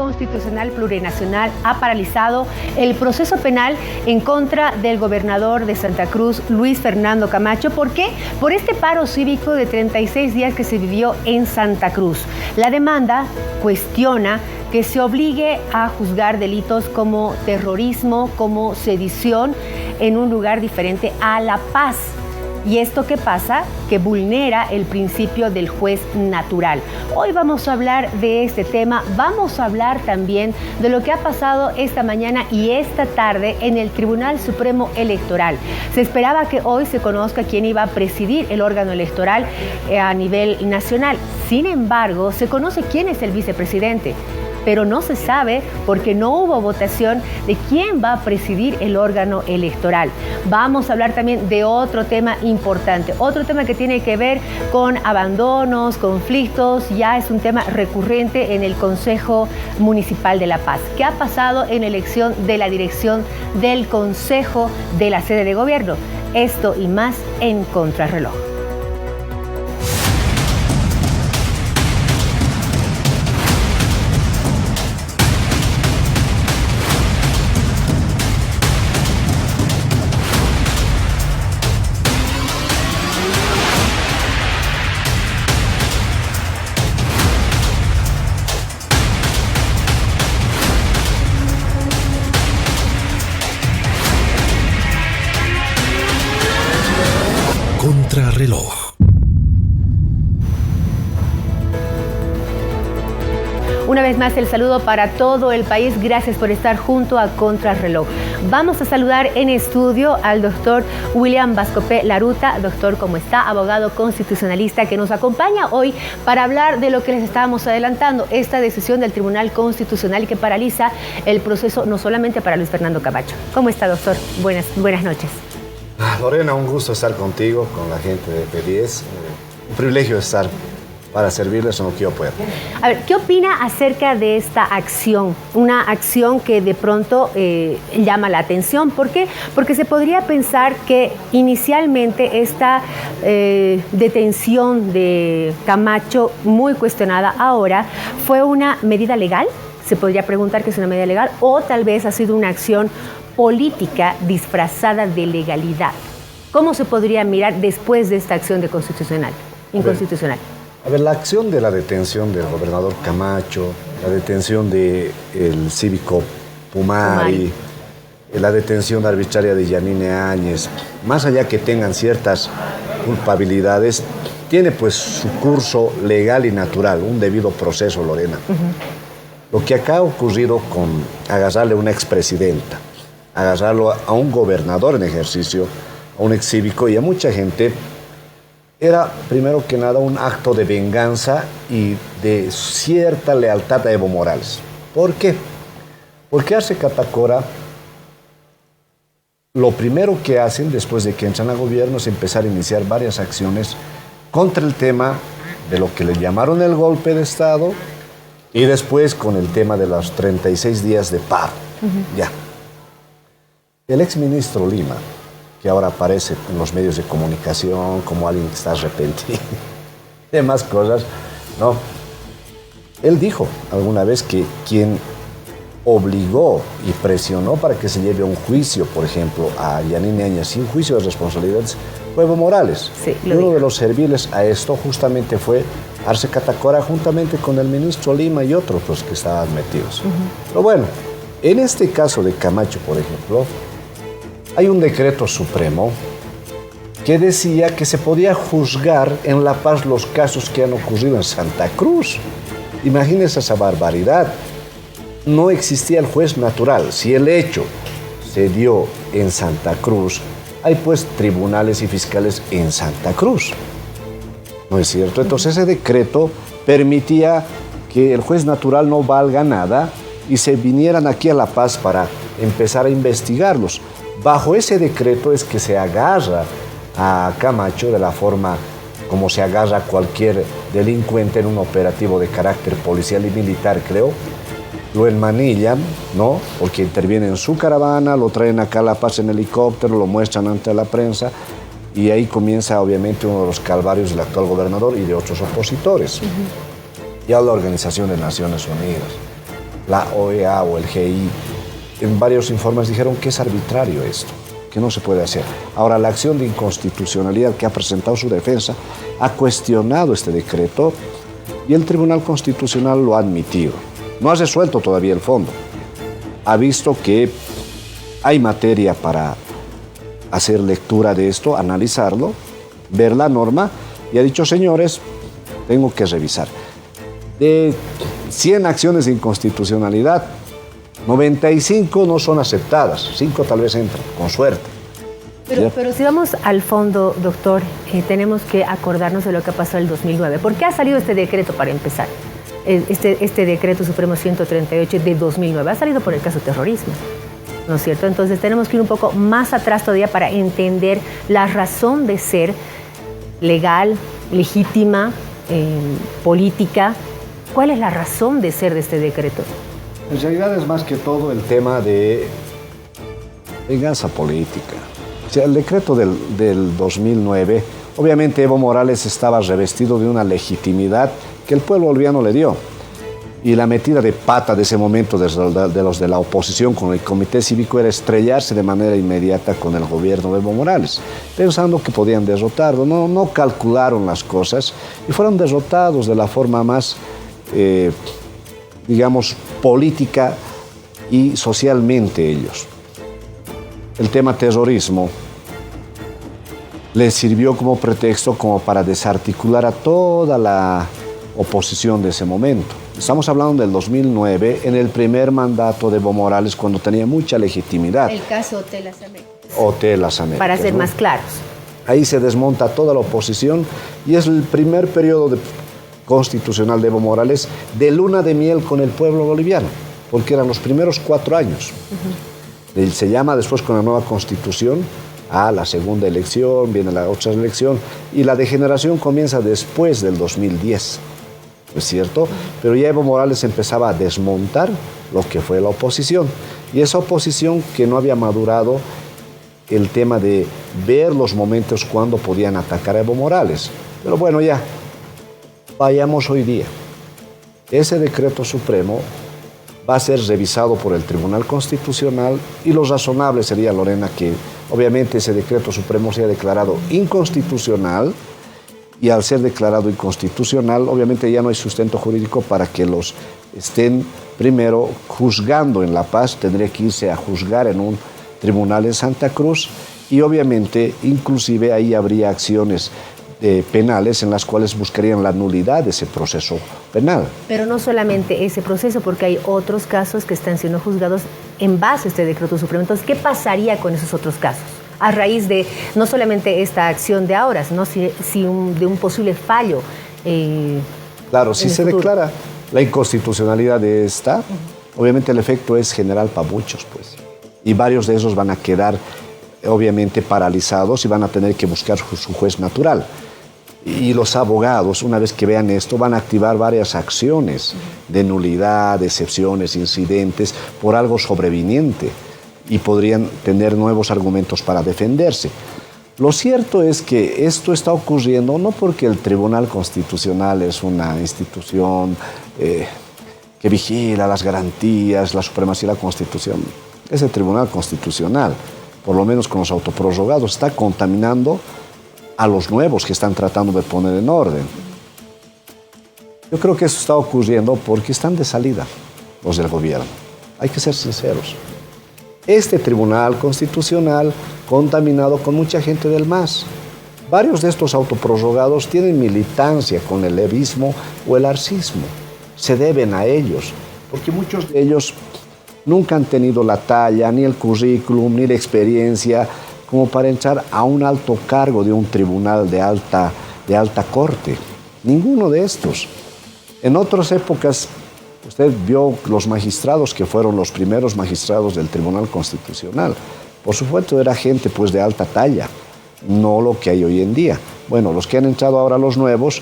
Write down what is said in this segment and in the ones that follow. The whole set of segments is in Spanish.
Constitucional Plurinacional ha paralizado el proceso penal en contra del gobernador de Santa Cruz, Luis Fernando Camacho. ¿Por qué? Por este paro cívico de 36 días que se vivió en Santa Cruz. La demanda cuestiona que se obligue a juzgar delitos como terrorismo, como sedición en un lugar diferente a La Paz. ¿Y esto qué pasa? Que vulnera el principio del juez natural. Hoy vamos a hablar de este tema, vamos a hablar también de lo que ha pasado esta mañana y esta tarde en el Tribunal Supremo Electoral. Se esperaba que hoy se conozca quién iba a presidir el órgano electoral a nivel nacional. Sin embargo, se conoce quién es el vicepresidente, pero no se sabe porque no hubo votación de quién va a presidir el órgano electoral. Vamos a hablar también de otro tema importante, otro tema que tiene que ver con abandonos, conflictos, ya es un tema recurrente en el Consejo Municipal de La Paz. ¿Qué ha pasado en la elección de la dirección del Consejo de la sede de gobierno? Esto y más en Contrarreloj. Contrarreloj. Una vez más el saludo para todo el país. Gracias por estar junto a Contrarreloj. Vamos a saludar en estudio al doctor William Vascopé Laruta. Doctor, ¿cómo está? Abogado constitucionalista que nos acompaña hoy para hablar de lo que les estábamos adelantando, esta decisión del Tribunal Constitucional que paraliza el proceso no solamente para Luis Fernando Camacho. ¿Cómo está, doctor? Buenas noches. Lorena, un gusto estar contigo, con la gente de P10. Un privilegio estar para servirles en lo que yo pueda. A ver, ¿qué opina acerca de esta acción? Una acción que de pronto llama la atención. ¿Por qué? Porque se podría pensar que inicialmente esta detención de Camacho, muy cuestionada ahora, fue una medida legal. Se podría preguntar que es una medida legal o tal vez ha sido una acción política disfrazada de legalidad. ¿Cómo se podría mirar después de esta acción de inconstitucional? A ver, la acción de la detención del gobernador Camacho, la detención del cívico Pumari, la detención arbitraria de Yanine Áñez, más allá que tengan ciertas culpabilidades, tiene pues su curso legal y natural, un debido proceso, Lorena. Lo que acá ha ocurrido con agarrarle a una expresidenta, agarrarlo a un gobernador en ejercicio, a un ex cívico y a mucha gente, era primero que nada un acto de venganza y de cierta lealtad a Evo Morales. ¿Por qué? Porque Arce Catacora, lo primero que hacen después de que entran a gobierno es empezar a iniciar varias acciones contra el tema de lo que le llamaron el golpe de Estado y después con el tema de los 36 días de paro. Ya. El exministro Lima, que ahora aparece en los medios de comunicación como alguien que está arrepentido, demás cosas, ¿no? Él dijo alguna vez que quien obligó y presionó para que se lleve a un juicio, por ejemplo, a Yanine Áñez sin juicio de responsabilidades, fue Evo Morales. Sí, y uno de los serviles a esto justamente fue Arce Catacora, juntamente con el ministro Lima y otros los que estaban metidos. Pero bueno, en este caso de Camacho, por ejemplo, hay un decreto supremo que decía que se podía juzgar en La Paz los casos que han ocurrido en Santa Cruz. Imagínense esa barbaridad. No existía el juez natural. Si el hecho se dio en Santa Cruz, hay pues tribunales y fiscales en Santa Cruz. ¿No es cierto? Entonces ese decreto permitía que el juez natural no valga nada y se vinieran aquí a La Paz para empezar a investigarlos. Bajo ese decreto es que se agarra a Camacho de la forma como se agarra a cualquier delincuente en un operativo de carácter policial y militar, creo. Lo enmanillan, ¿no? Porque intervienen en su caravana, lo traen acá a La Paz en helicóptero, lo muestran ante la prensa y ahí comienza obviamente uno de los calvarios del actual gobernador y de otros opositores. Ya la Organización de Naciones Unidas. la OEA o el GI, en varios informes dijeron que es arbitrario esto, que no se puede hacer. Ahora, la acción de inconstitucionalidad que ha presentado su defensa ha cuestionado este decreto y el Tribunal Constitucional lo ha admitido. No ha resuelto todavía el fondo. Ha visto que hay materia para hacer lectura de esto, analizarlo, ver la norma y ha dicho, señores, tengo que revisar. De 100 acciones de inconstitucionalidad, 95 no son aceptadas, 5 tal vez entran, con suerte. Pero si vamos al fondo, doctor, tenemos que acordarnos de lo que pasó en el 2009. ¿Por qué ha salido este decreto para empezar? Este decreto supremo 138 de 2009 ha salido por el caso terrorismo, ¿no es cierto? Entonces tenemos que ir un poco más atrás todavía para entender la razón de ser legal, legítima, política. ¿Cuál es la razón de ser de este decreto? En realidad es más que todo el tema de venganza política. O sea, el decreto del 2009, obviamente Evo Morales estaba revestido de una legitimidad que el pueblo boliviano le dio. Y la metida de pata de ese momento de los de la oposición con el Comité Cívico era estrellarse de manera inmediata con el gobierno de Evo Morales, pensando que podían derrotarlo. No calcularon las cosas y fueron derrotados de la forma más, digamos, política y socialmente ellos. El tema terrorismo les sirvió como pretexto como para desarticular a toda la oposición de ese momento. Estamos hablando del 2009, en el primer mandato de Evo Morales, cuando tenía mucha legitimidad. El caso Hotel Las Américas. Hotel Las Américas. Para ser más claros. Ahí se desmonta toda la oposición y es el primer periodo constitucional de Evo Morales de luna de miel con el pueblo boliviano, porque eran los primeros 4 años. Se llama después con la nueva constitución a la segunda elección, viene la otra elección y la degeneración comienza después del 2010. ¿Es cierto? Pero ya Evo Morales empezaba a desmontar lo que fue la oposición. Y esa oposición que no había madurado el tema de ver los momentos cuando podían atacar a Evo Morales. Pero bueno, ya, vayamos hoy día. Ese decreto supremo va a ser revisado por el Tribunal Constitucional y lo razonable sería, Lorena, que obviamente ese decreto supremo sea declarado inconstitucional. Y al ser declarado inconstitucional, obviamente ya no hay sustento jurídico para que los estén primero juzgando en La Paz, tendría que irse a juzgar en un tribunal en Santa Cruz y obviamente inclusive ahí habría acciones penales en las cuales buscarían la nulidad de ese proceso penal. Pero no solamente ese proceso, porque hay otros casos que están siendo juzgados en base a este decreto supremo. Entonces, ¿qué pasaría con esos otros casos? A raíz de no solamente esta acción de ahora, sino de un posible fallo. Claro, si se declara la inconstitucionalidad de esta, obviamente el efecto es general para muchos, pues. Y varios de esos van a quedar, obviamente, paralizados y van a tener que buscar su juez natural. Y los abogados, una vez que vean esto, van a activar varias acciones de nulidad, de excepciones, incidentes, por algo sobreviniente. Y podrían tener nuevos argumentos para defenderse. Lo cierto es que esto está ocurriendo no porque el Tribunal Constitucional es una institución que vigila las garantías, la supremacía de la Constitución. Ese Tribunal Constitucional, por lo menos con los autoprorrogados, está contaminando a los nuevos que están tratando de poner en orden. Yo creo que eso está ocurriendo porque están de salida los del gobierno. Hay que ser sinceros. Este Tribunal Constitucional contaminado con mucha gente del MAS. Varios de estos autoprorrogados tienen militancia con el levismo o el arcismo. Se deben a ellos, porque muchos de ellos nunca han tenido la talla, ni el currículum, ni la experiencia como para entrar a un alto cargo de un tribunal de alta corte. Ninguno de estos. En otras épocas, usted vio los magistrados que fueron los primeros magistrados del Tribunal Constitucional. Por supuesto, era gente pues de alta talla, no lo que hay hoy en día. Bueno, los que han entrado ahora, los nuevos,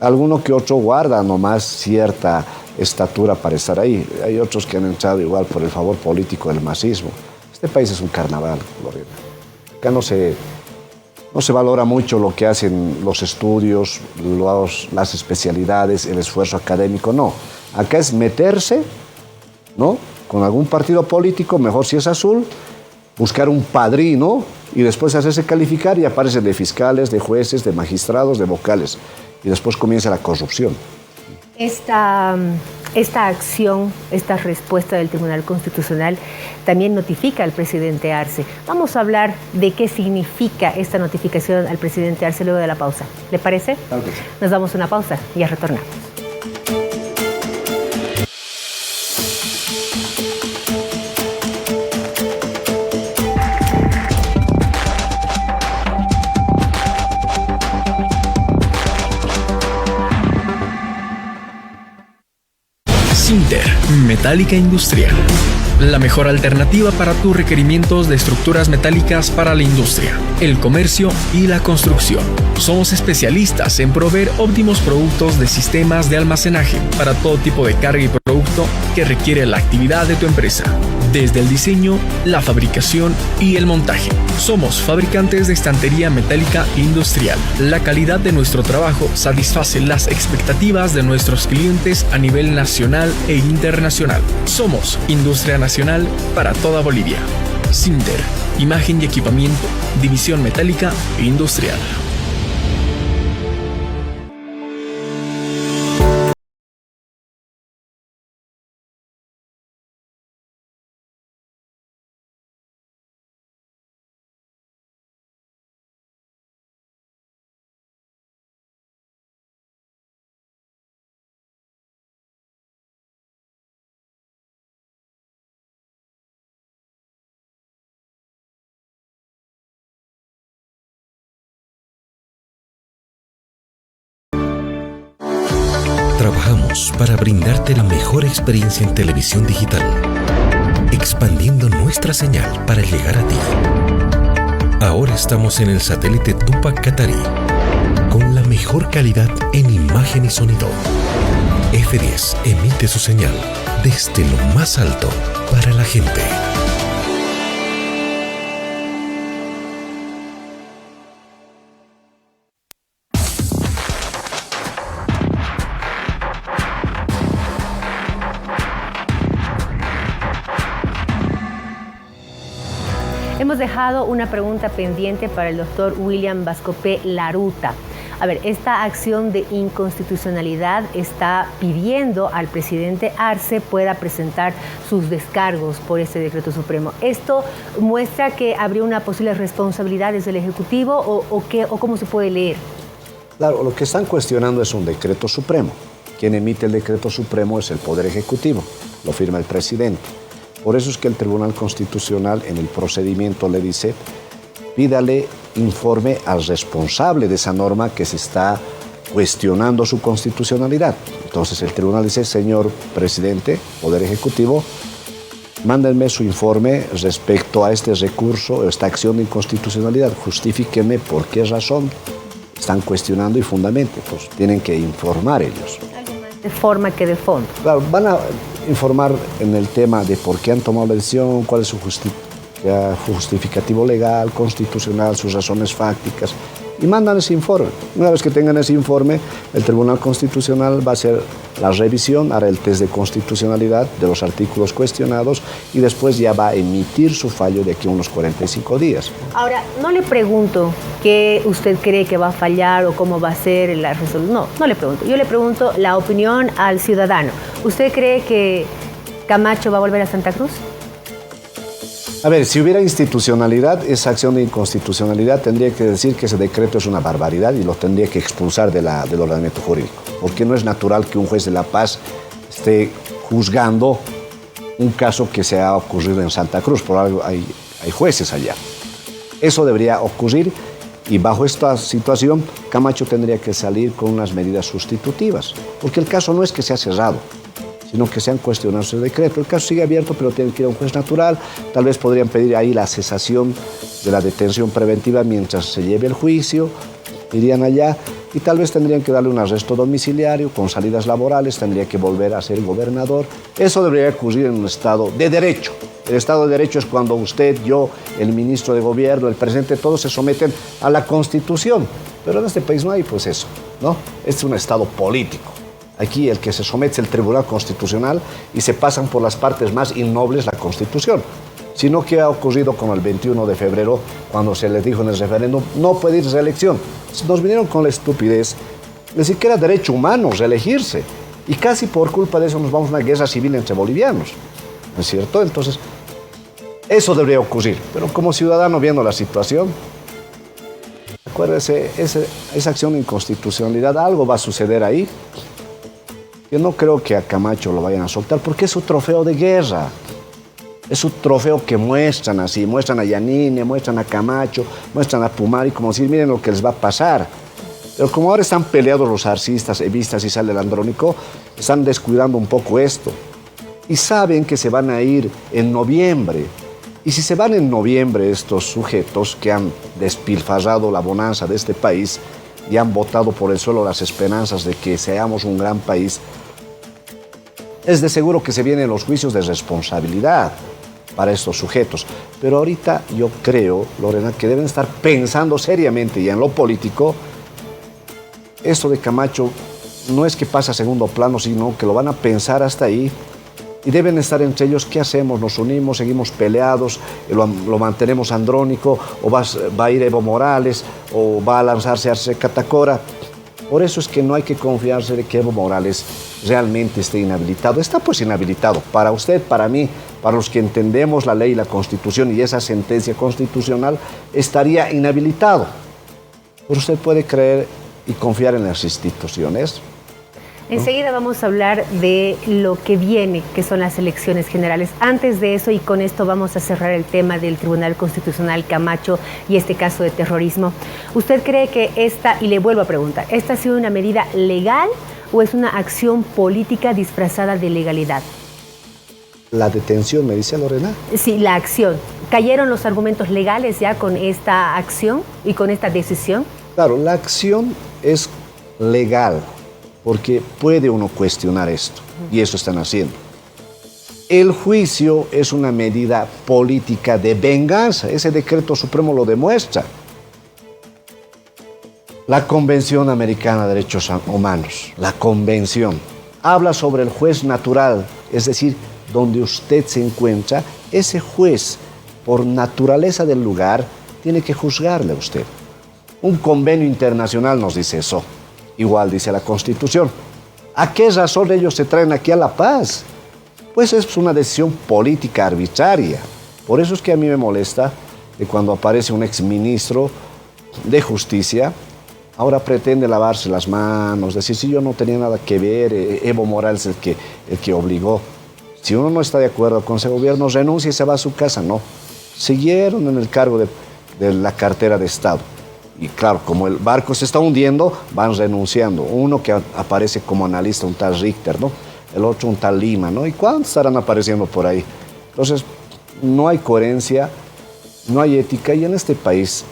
alguno que otro guarda nomás cierta estatura para estar ahí. Hay otros que han entrado igual por el favor político del masismo. Este país es un carnaval, Lorena. Acá no se valora mucho lo que hacen los estudios, las especialidades, el esfuerzo académico, no. Acá es meterse ¿no? Con algún partido político, mejor si es azul, buscar un padrino y después hacerse calificar y aparecen de fiscales, de jueces, de magistrados, de vocales. Y después comienza la corrupción. Esta acción, esta respuesta del Tribunal Constitucional también notifica al presidente Arce. Vamos a hablar de qué significa esta notificación al presidente Arce luego de la pausa. ¿Le parece? Tal vez. Nos damos una pausa y ya retornamos. Sinter, metálica industrial. La mejor alternativa para tus requerimientos de estructuras metálicas para la industria, el comercio y la construcción. Somos especialistas en proveer óptimos productos de sistemas de almacenaje para todo tipo de carga y producto que requiere la actividad de tu empresa. Desde el diseño, la fabricación y el montaje. Somos fabricantes de estantería metálica industrial. La calidad de nuestro trabajo satisface las expectativas de nuestros clientes a nivel nacional e internacional. Somos industria nacional para toda Bolivia. Sinter, imagen y equipamiento, división metálica e industrial. Trabajamos para brindarte la mejor experiencia en televisión digital, expandiendo nuestra señal para llegar a ti. Ahora estamos en el satélite Tupac Katari, con la mejor calidad en imagen y sonido. F10 emite su señal desde lo más alto para la gente. Hemos dejado una pregunta pendiente para el doctor William Vascopé Laruta. A ver, esta acción de inconstitucionalidad está pidiendo al presidente Arce pueda presentar sus descargos por este decreto supremo. ¿Esto muestra que habría una posible responsabilidad desde el Ejecutivo o cómo se puede leer? Claro, lo que están cuestionando es un decreto supremo. Quien emite el decreto supremo es el Poder Ejecutivo, lo firma el presidente. Por eso es que el Tribunal Constitucional en el procedimiento le dice, pídale informe al responsable de esa norma que se está cuestionando su constitucionalidad. Entonces el tribunal dice, señor presidente, Poder Ejecutivo, mándenme su informe respecto a este recurso, esta acción de inconstitucionalidad. Justifíqueme por qué razón están cuestionando y fundamente. Pues tienen que informar ellos. Algo más de forma que de fondo. Claro, van a informar en el tema de por qué han tomado la decisión, cuál es su justificativo legal, constitucional, sus razones fácticas, y mandan ese informe. Una vez que tengan ese informe, el Tribunal Constitucional va a hacer la revisión, hará el test de constitucionalidad de los artículos cuestionados y después ya va a emitir su fallo de aquí a unos 45 días. Ahora, no le pregunto qué usted cree que va a fallar o cómo va a ser la resolución. No le pregunto. Yo le pregunto la opinión al ciudadano. ¿Usted cree que Camacho va a volver a Santa Cruz? A ver, si hubiera institucionalidad, esa acción de inconstitucionalidad tendría que decir que ese decreto es una barbaridad y lo tendría que expulsar del ordenamiento jurídico. Porque no es natural que un juez de la paz esté juzgando un caso que se ha ocurrido en Santa Cruz. Por algo hay jueces allá. Eso debería ocurrir y bajo esta situación Camacho tendría que salir con unas medidas sustitutivas. Porque el caso no es que sea cerrado, sino que se han cuestionado ese decreto. El caso sigue abierto, pero tienen que ir a un juez natural. Tal vez podrían pedir ahí la cesación de la detención preventiva mientras se lleve el juicio. Irían allá y tal vez tendrían que darle un arresto domiciliario con salidas laborales, tendría que volver a ser gobernador. Eso debería ocurrir en un Estado de Derecho. El Estado de Derecho es cuando usted, yo, el ministro de Gobierno, el presidente, todos se someten a la Constitución. Pero en este país no hay pues eso, ¿no? Este es un Estado político. Aquí el que se somete es el Tribunal Constitucional y se pasan por las partes más innobles la Constitución. Sino que ha ocurrido como el 21 de febrero, cuando se les dijo en el referéndum, no puede ir reelección. Nos vinieron con la estupidez, ni siquiera derecho humano reelegirse. Y casi por culpa de eso nos vamos a una guerra civil entre bolivianos, ¿no es cierto? Entonces, eso debería ocurrir. Pero como ciudadano viendo la situación, acuérdese, esa acción de inconstitucionalidad, algo va a suceder ahí. Yo no creo que a Camacho lo vayan a soltar, porque es su trofeo de guerra. Es un trofeo que muestran así, muestran a Yanine, muestran a Camacho, muestran a Pumari, como decir, miren lo que les va a pasar. Pero como ahora están peleados los arcistas, evistas y sale el Andrónico, están descuidando un poco esto. Y saben que se van a ir en noviembre. Y si se van en noviembre estos sujetos que han despilfarrado la bonanza de este país y han botado por el suelo las esperanzas de que seamos un gran país, es de seguro que se vienen los juicios de responsabilidad para estos sujetos. Pero ahorita yo creo, Lorena, que deben estar pensando seriamente ya en lo político. Esto de Camacho no es que pasa a segundo plano, sino que lo van a pensar hasta ahí. Y deben estar entre ellos, ¿qué hacemos? ¿Nos unimos? ¿Seguimos peleados? ¿Lo mantenemos Andrónico? ¿O va a ir Evo Morales? ¿O va a lanzarse Arce Catacora? Por eso es que no hay que confiarse de que Evo Morales realmente esté inhabilitado. Está pues inhabilitado. Para usted, para mí, para los que entendemos la ley y la Constitución y esa sentencia constitucional, estaría inhabilitado. Pero usted puede creer y confiar en las instituciones. Enseguida vamos a hablar de lo que viene, que son las elecciones generales. Antes de eso, y con esto vamos a cerrar el tema del Tribunal Constitucional Camacho y este caso de terrorismo. ¿Usted cree que esta, y le vuelvo a preguntar, esta ha sido una medida legal o es una acción política disfrazada de legalidad? La detención, me dice Lorena. Sí, la acción. ¿Cayeron los argumentos legales ya con esta acción y con esta decisión? Claro, la acción es legal, porque puede uno cuestionar esto, y eso están haciendo. El juicio es una medida política de venganza, ese decreto supremo lo demuestra. La Convención Americana de Derechos Humanos, la Convención, habla sobre el juez natural, es decir, donde usted se encuentra, ese juez, por naturaleza del lugar, tiene que juzgarle a usted. Un convenio internacional nos dice eso. Igual dice la Constitución. ¿A qué razón ellos se traen aquí a La Paz? Pues es una decisión política arbitraria. Por eso es que a mí me molesta que cuando aparece un exministro de Justicia, ahora pretende lavarse las manos, decir, si yo no tenía nada que ver, Evo Morales es el que obligó. Si uno no está de acuerdo con ese gobierno, renuncia y se va a su casa. No. Siguieron en el cargo de la cartera de Estado. Y claro, como el barco se está hundiendo, van renunciando. Uno que aparece como analista, un tal Richter, ¿no? El otro un tal Lima, ¿no? ¿Y cuántos estarán apareciendo por ahí? Entonces, no hay coherencia, no hay ética, y en este país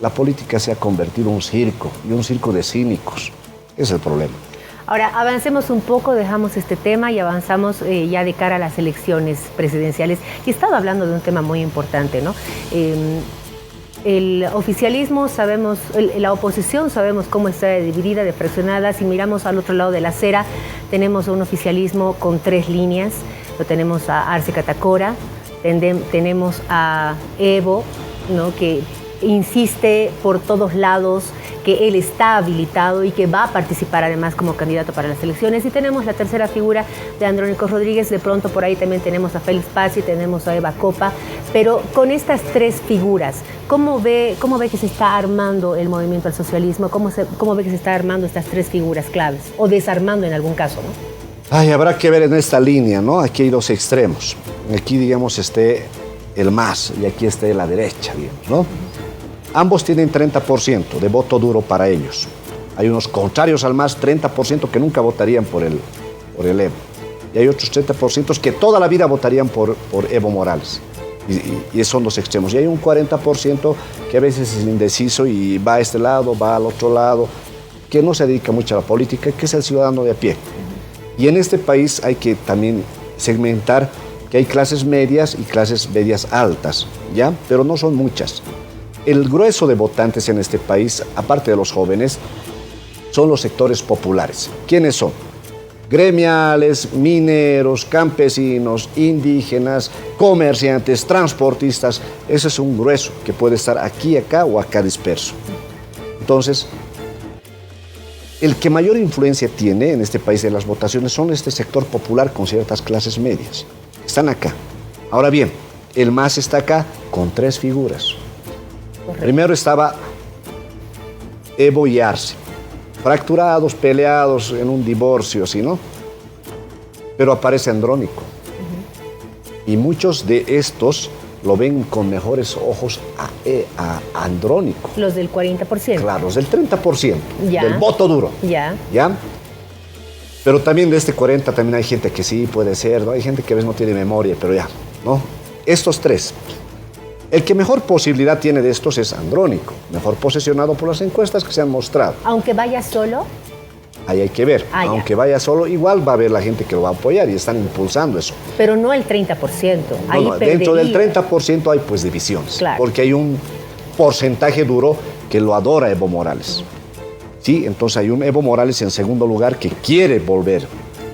la política se ha convertido en un circo, y un circo de cínicos. Ese es el problema. Ahora, avancemos un poco, dejamos este tema y avanzamos ya de cara a las elecciones presidenciales. Y estaba hablando de un tema muy importante, ¿no? El oficialismo, sabemos, la oposición, sabemos cómo está dividida, fraccionada. Si miramos al otro lado de la acera, tenemos un oficialismo con 3 líneas. Lo tenemos a Arce Catacora, tenemos a Evo, ¿no?, que insiste por todos lados que él está habilitado y que va a participar además como candidato para las elecciones. Y tenemos la tercera figura de Andrónico Rodríguez. De pronto por ahí también tenemos a Félix Paz y tenemos a Eva Copa. Pero con estas 3 figuras, ¿cómo ve que se está armando el movimiento al socialismo? ¿Cómo ve que se está armando estas 3 figuras claves? O desarmando en algún caso, ¿no? Ay, habrá que ver en esta línea, ¿no? Aquí hay 2 extremos. Aquí, digamos, esté el MAS y aquí esté la derecha, digamos, ¿no? Ambos tienen 30% de voto duro para ellos. Hay unos contrarios al MAS, 30% que nunca votarían por el Evo. Y hay otros 30% que toda la vida votarían por Evo Morales. Y son 2 extremos. Y hay un 40% que a veces es indeciso y va a este lado, va al otro lado, que no se dedica mucho a la política, que es el ciudadano de a pie. Y en este país hay que también segmentar que hay clases medias y clases medias altas, ¿ya? Pero no son muchas. El grueso de votantes en este país, aparte de los jóvenes, son los sectores populares. ¿Quiénes son? gremiales, mineros, campesinos, indígenas, comerciantes, transportistas. Ese es un grueso que puede estar aquí, acá o acá disperso. Entonces, el que mayor influencia tiene en este país de las votaciones son este sector popular con ciertas clases medias. Están acá. Ahora bien, el MAS está acá con 3 figuras. Correcto. Primero estaba Evo y Arce, fracturados, peleados en un divorcio, ¿sí, no? Pero aparece Andrónico. Y muchos de estos lo ven con mejores ojos a Andrónico. Los del 40%. Claro, los del 30%, ya. Del voto duro. Ya. ¿Ya? Pero también de este 40 también hay gente que sí puede ser, ¿no? Hay gente que a veces no tiene memoria, pero ya, ¿no? Estos 3. El que mejor posibilidad tiene de estos es Andrónico, mejor posicionado por las encuestas que se han mostrado. Aunque vaya solo. Ahí hay que ver. Aunque vaya solo, igual va a haber la gente que lo va a apoyar y están impulsando eso. Pero no el 30%. Ahí no, dentro del 30% hay pues divisiones. Claro. Porque hay un porcentaje duro que lo adora Evo Morales. Sí, entonces hay un Evo Morales en segundo lugar que quiere volver.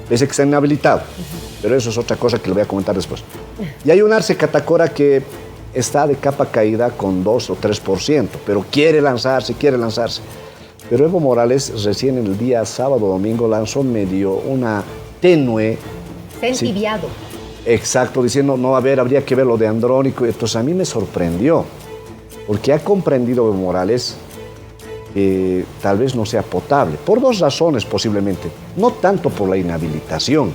Pese que está inhabilitado. Pero eso es otra cosa que le voy a comentar después. Y hay un Arce Catacora que está de capa caída con 2 o 3%, pero quiere lanzarse. Pero Evo Morales recién en el día sábado, domingo, lanzó medio una tenue... Se ha entibiado. Sí, exacto, diciendo, no, a ver, habría que ver lo de Andrónico. Entonces a mí me sorprendió, porque ha comprendido Evo Morales que tal vez no sea potable, por 2 razones posiblemente. No tanto por la inhabilitación,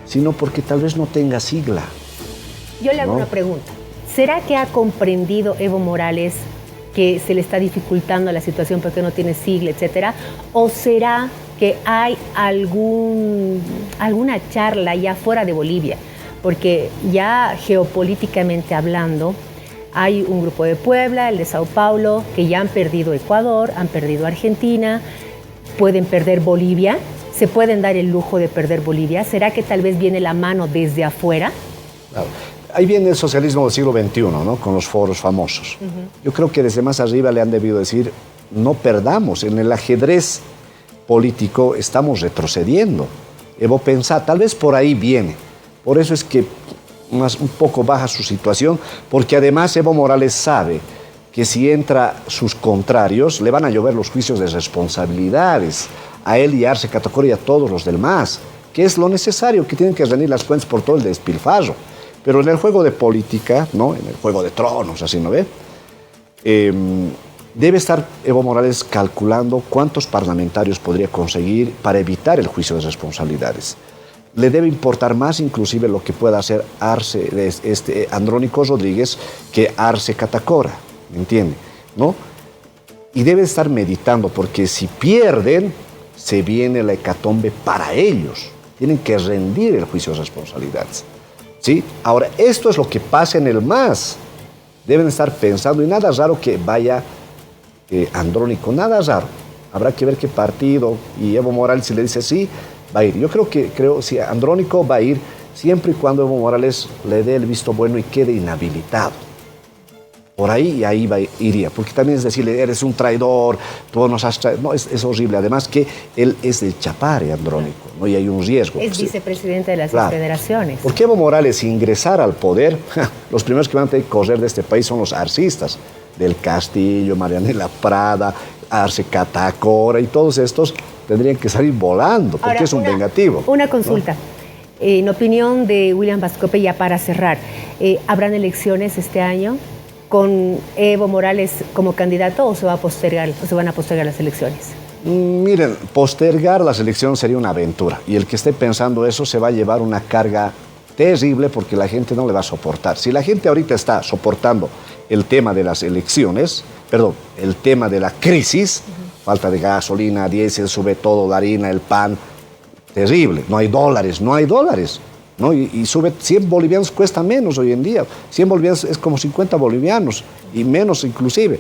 sino porque tal vez no tenga sigla. Yo le hago una pregunta. ¿Será que ha comprendido Evo Morales que se le está dificultando la situación porque no tiene sigla, etcétera? ¿O será que hay alguna charla ya fuera de Bolivia? Porque ya geopolíticamente hablando, hay un grupo de Puebla, el de Sao Paulo, que ya han perdido Ecuador, han perdido Argentina, pueden perder Bolivia, se pueden dar el lujo de perder Bolivia. ¿Será que tal vez viene la mano desde afuera? Claro. Ahí viene el socialismo del siglo XXI, ¿no? Con los foros famosos. Yo creo que desde más arriba le han debido decir, no perdamos, en el ajedrez político estamos retrocediendo. Evo pensá, tal vez por ahí viene. Por eso es que un poco baja su situación, porque además Evo Morales sabe que si entra sus contrarios, le van a llover los juicios de responsabilidades a él y a Arce Catacora y a todos los del MAS, que es lo necesario, que tienen que rendir las cuentas por todo el despilfarro. Pero en el juego de política, ¿no? En el juego de tronos, así, ¿no ve? Debe estar Evo Morales calculando cuántos parlamentarios podría conseguir para evitar el juicio de responsabilidades. Le debe importar más inclusive lo que pueda hacer Andrónico Rodríguez que Arce Catacora, ¿me entiende? ¿No? Y debe estar meditando, porque si pierden, se viene la hecatombe para ellos. Tienen que rendir el juicio de responsabilidades. ¿Sí? Ahora, esto es lo que pasa en el MAS. Deben estar pensando, y nada raro que vaya Andrónico, nada raro. Habrá que ver qué partido, y Evo Morales, si le dice sí, va a ir. Yo creo si Andrónico va a ir siempre y cuando Evo Morales le dé el visto bueno y quede inhabilitado. Por ahí y ahí iría, porque también es decirle, eres un traidor, tú nos has traído. No, es horrible. Además que él es del Chapare, Andrónico, ¿no? Y hay un riesgo. Es vicepresidente de las federaciones. Porque Evo Morales, si ingresara al poder, los primeros que van a tener que correr de este país son los arcistas, del Castillo, Marianela Prada, Arce Catacora, y todos estos tendrían que salir volando, porque ahora, es un vengativo. Una consulta. ¿No? En opinión de William Vascope, ya para cerrar, ¿habrán elecciones este año con Evo Morales como candidato o se van a postergar las elecciones? Miren, postergar las elecciones sería una aventura, y el que esté pensando eso se va a llevar una carga terrible, porque la gente no le va a soportar. Si la gente ahorita está soportando el tema de las elecciones, el tema de la crisis, falta de gasolina, diésel, sube todo, la harina, el pan, terrible, no hay dólares, ¿no? Y sube, 100 bolivianos cuesta menos hoy en día, 100 bolivianos es como 50 bolivianos, y menos inclusive.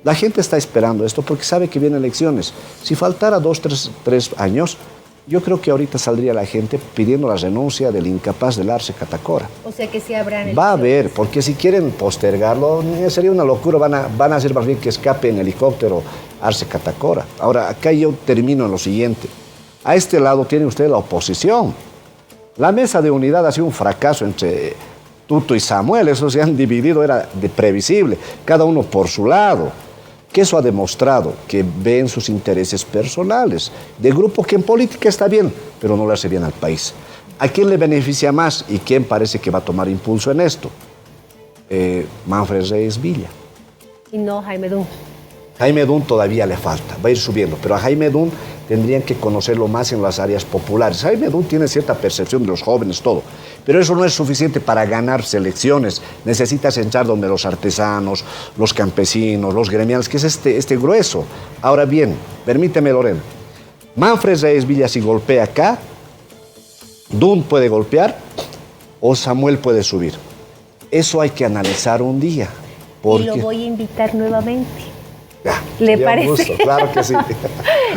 La gente está esperando esto porque sabe que vienen elecciones. Si faltara 2, 3 años, yo creo que ahorita saldría la gente pidiendo la renuncia del incapaz del Arce Catacora. O sea que sí habrán elecciones. Va a haber, porque si quieren postergarlo, sería una locura, van a hacer más bien que escape en helicóptero Arce Catacora. Ahora, acá yo termino en lo siguiente. A este lado tiene usted la oposición. La mesa de unidad ha sido un fracaso entre Tuto y Samuel. Eso se han dividido, era previsible, cada uno por su lado. Que eso ha demostrado que ven sus intereses personales, de grupo que en política está bien, pero no le hace bien al país. ¿A quién le beneficia más y quién parece que va a tomar impulso en esto? Manfred Reyes Villa. Y no Jaime Dun. Jaime Dun todavía le falta, va a ir subiendo, pero a Jaime Dun tendrían que conocerlo más en las áreas populares. Jaime Dun tiene cierta percepción de los jóvenes, todo, pero eso no es suficiente para ganar elecciones. Necesitas entrar donde los artesanos, los campesinos, los gremiales, que es este grueso. Ahora bien, permíteme, Lorena, Manfred Reyes Villa si golpea acá, Dun puede golpear o Samuel puede subir. Eso hay que analizar un día. Y lo voy a invitar nuevamente. Ya, ¿Le parece? Un gusto, claro que sí.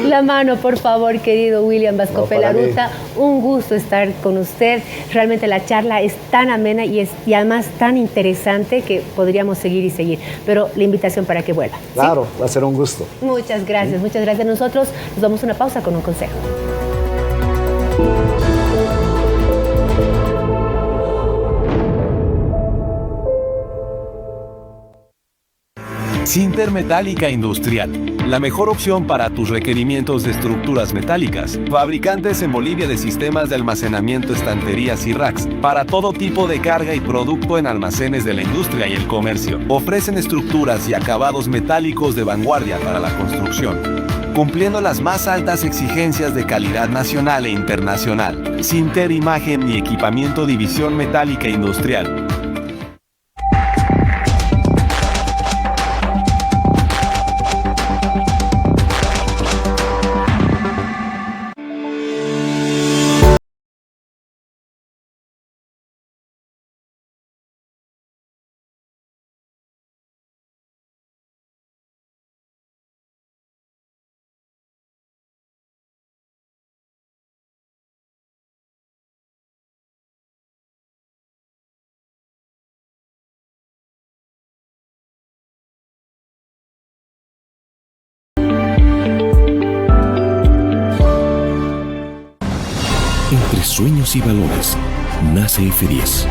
La mano, por favor, querido William Vasco Pelaruta. Un gusto estar con usted. Realmente la charla es tan amena y además tan interesante que podríamos seguir y seguir. Pero la invitación para que vuelva. Claro, ¿sí? Va a ser un gusto. Muchas gracias, muchas gracias. Nosotros nos damos una pausa con un consejo. Sinter Metálica Industrial, la mejor opción para tus requerimientos de estructuras metálicas. Fabricantes en Bolivia de sistemas de almacenamiento, estanterías y racks para todo tipo de carga y producto en almacenes de la industria y el comercio. Ofrecen estructuras y acabados metálicos de vanguardia para la construcción, cumpliendo las más altas exigencias de calidad nacional e internacional. Sinter Imagen y Equipamiento División Metálica Industrial. Entre sueños y valores nace F10,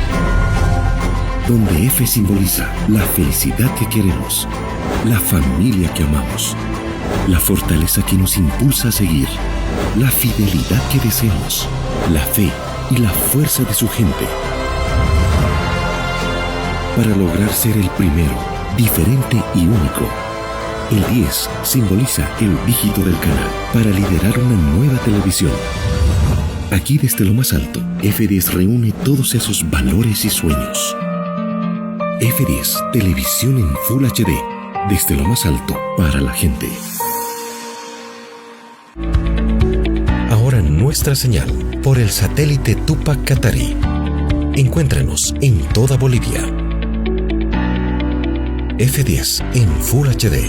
donde F simboliza la felicidad que queremos, la familia que amamos, la fortaleza que nos impulsa a seguir, la fidelidad que deseamos, la fe y la fuerza de su gente. Para lograr ser el primero, diferente y único, el 10 simboliza el dígito del canal para liderar una nueva televisión. Aquí desde lo más alto, F10 reúne todos esos valores y sueños. F10, televisión en Full HD, desde lo más alto para la gente. Ahora nuestra señal por el satélite Tupac Katari. Encuéntranos en toda Bolivia. F10 en Full HD.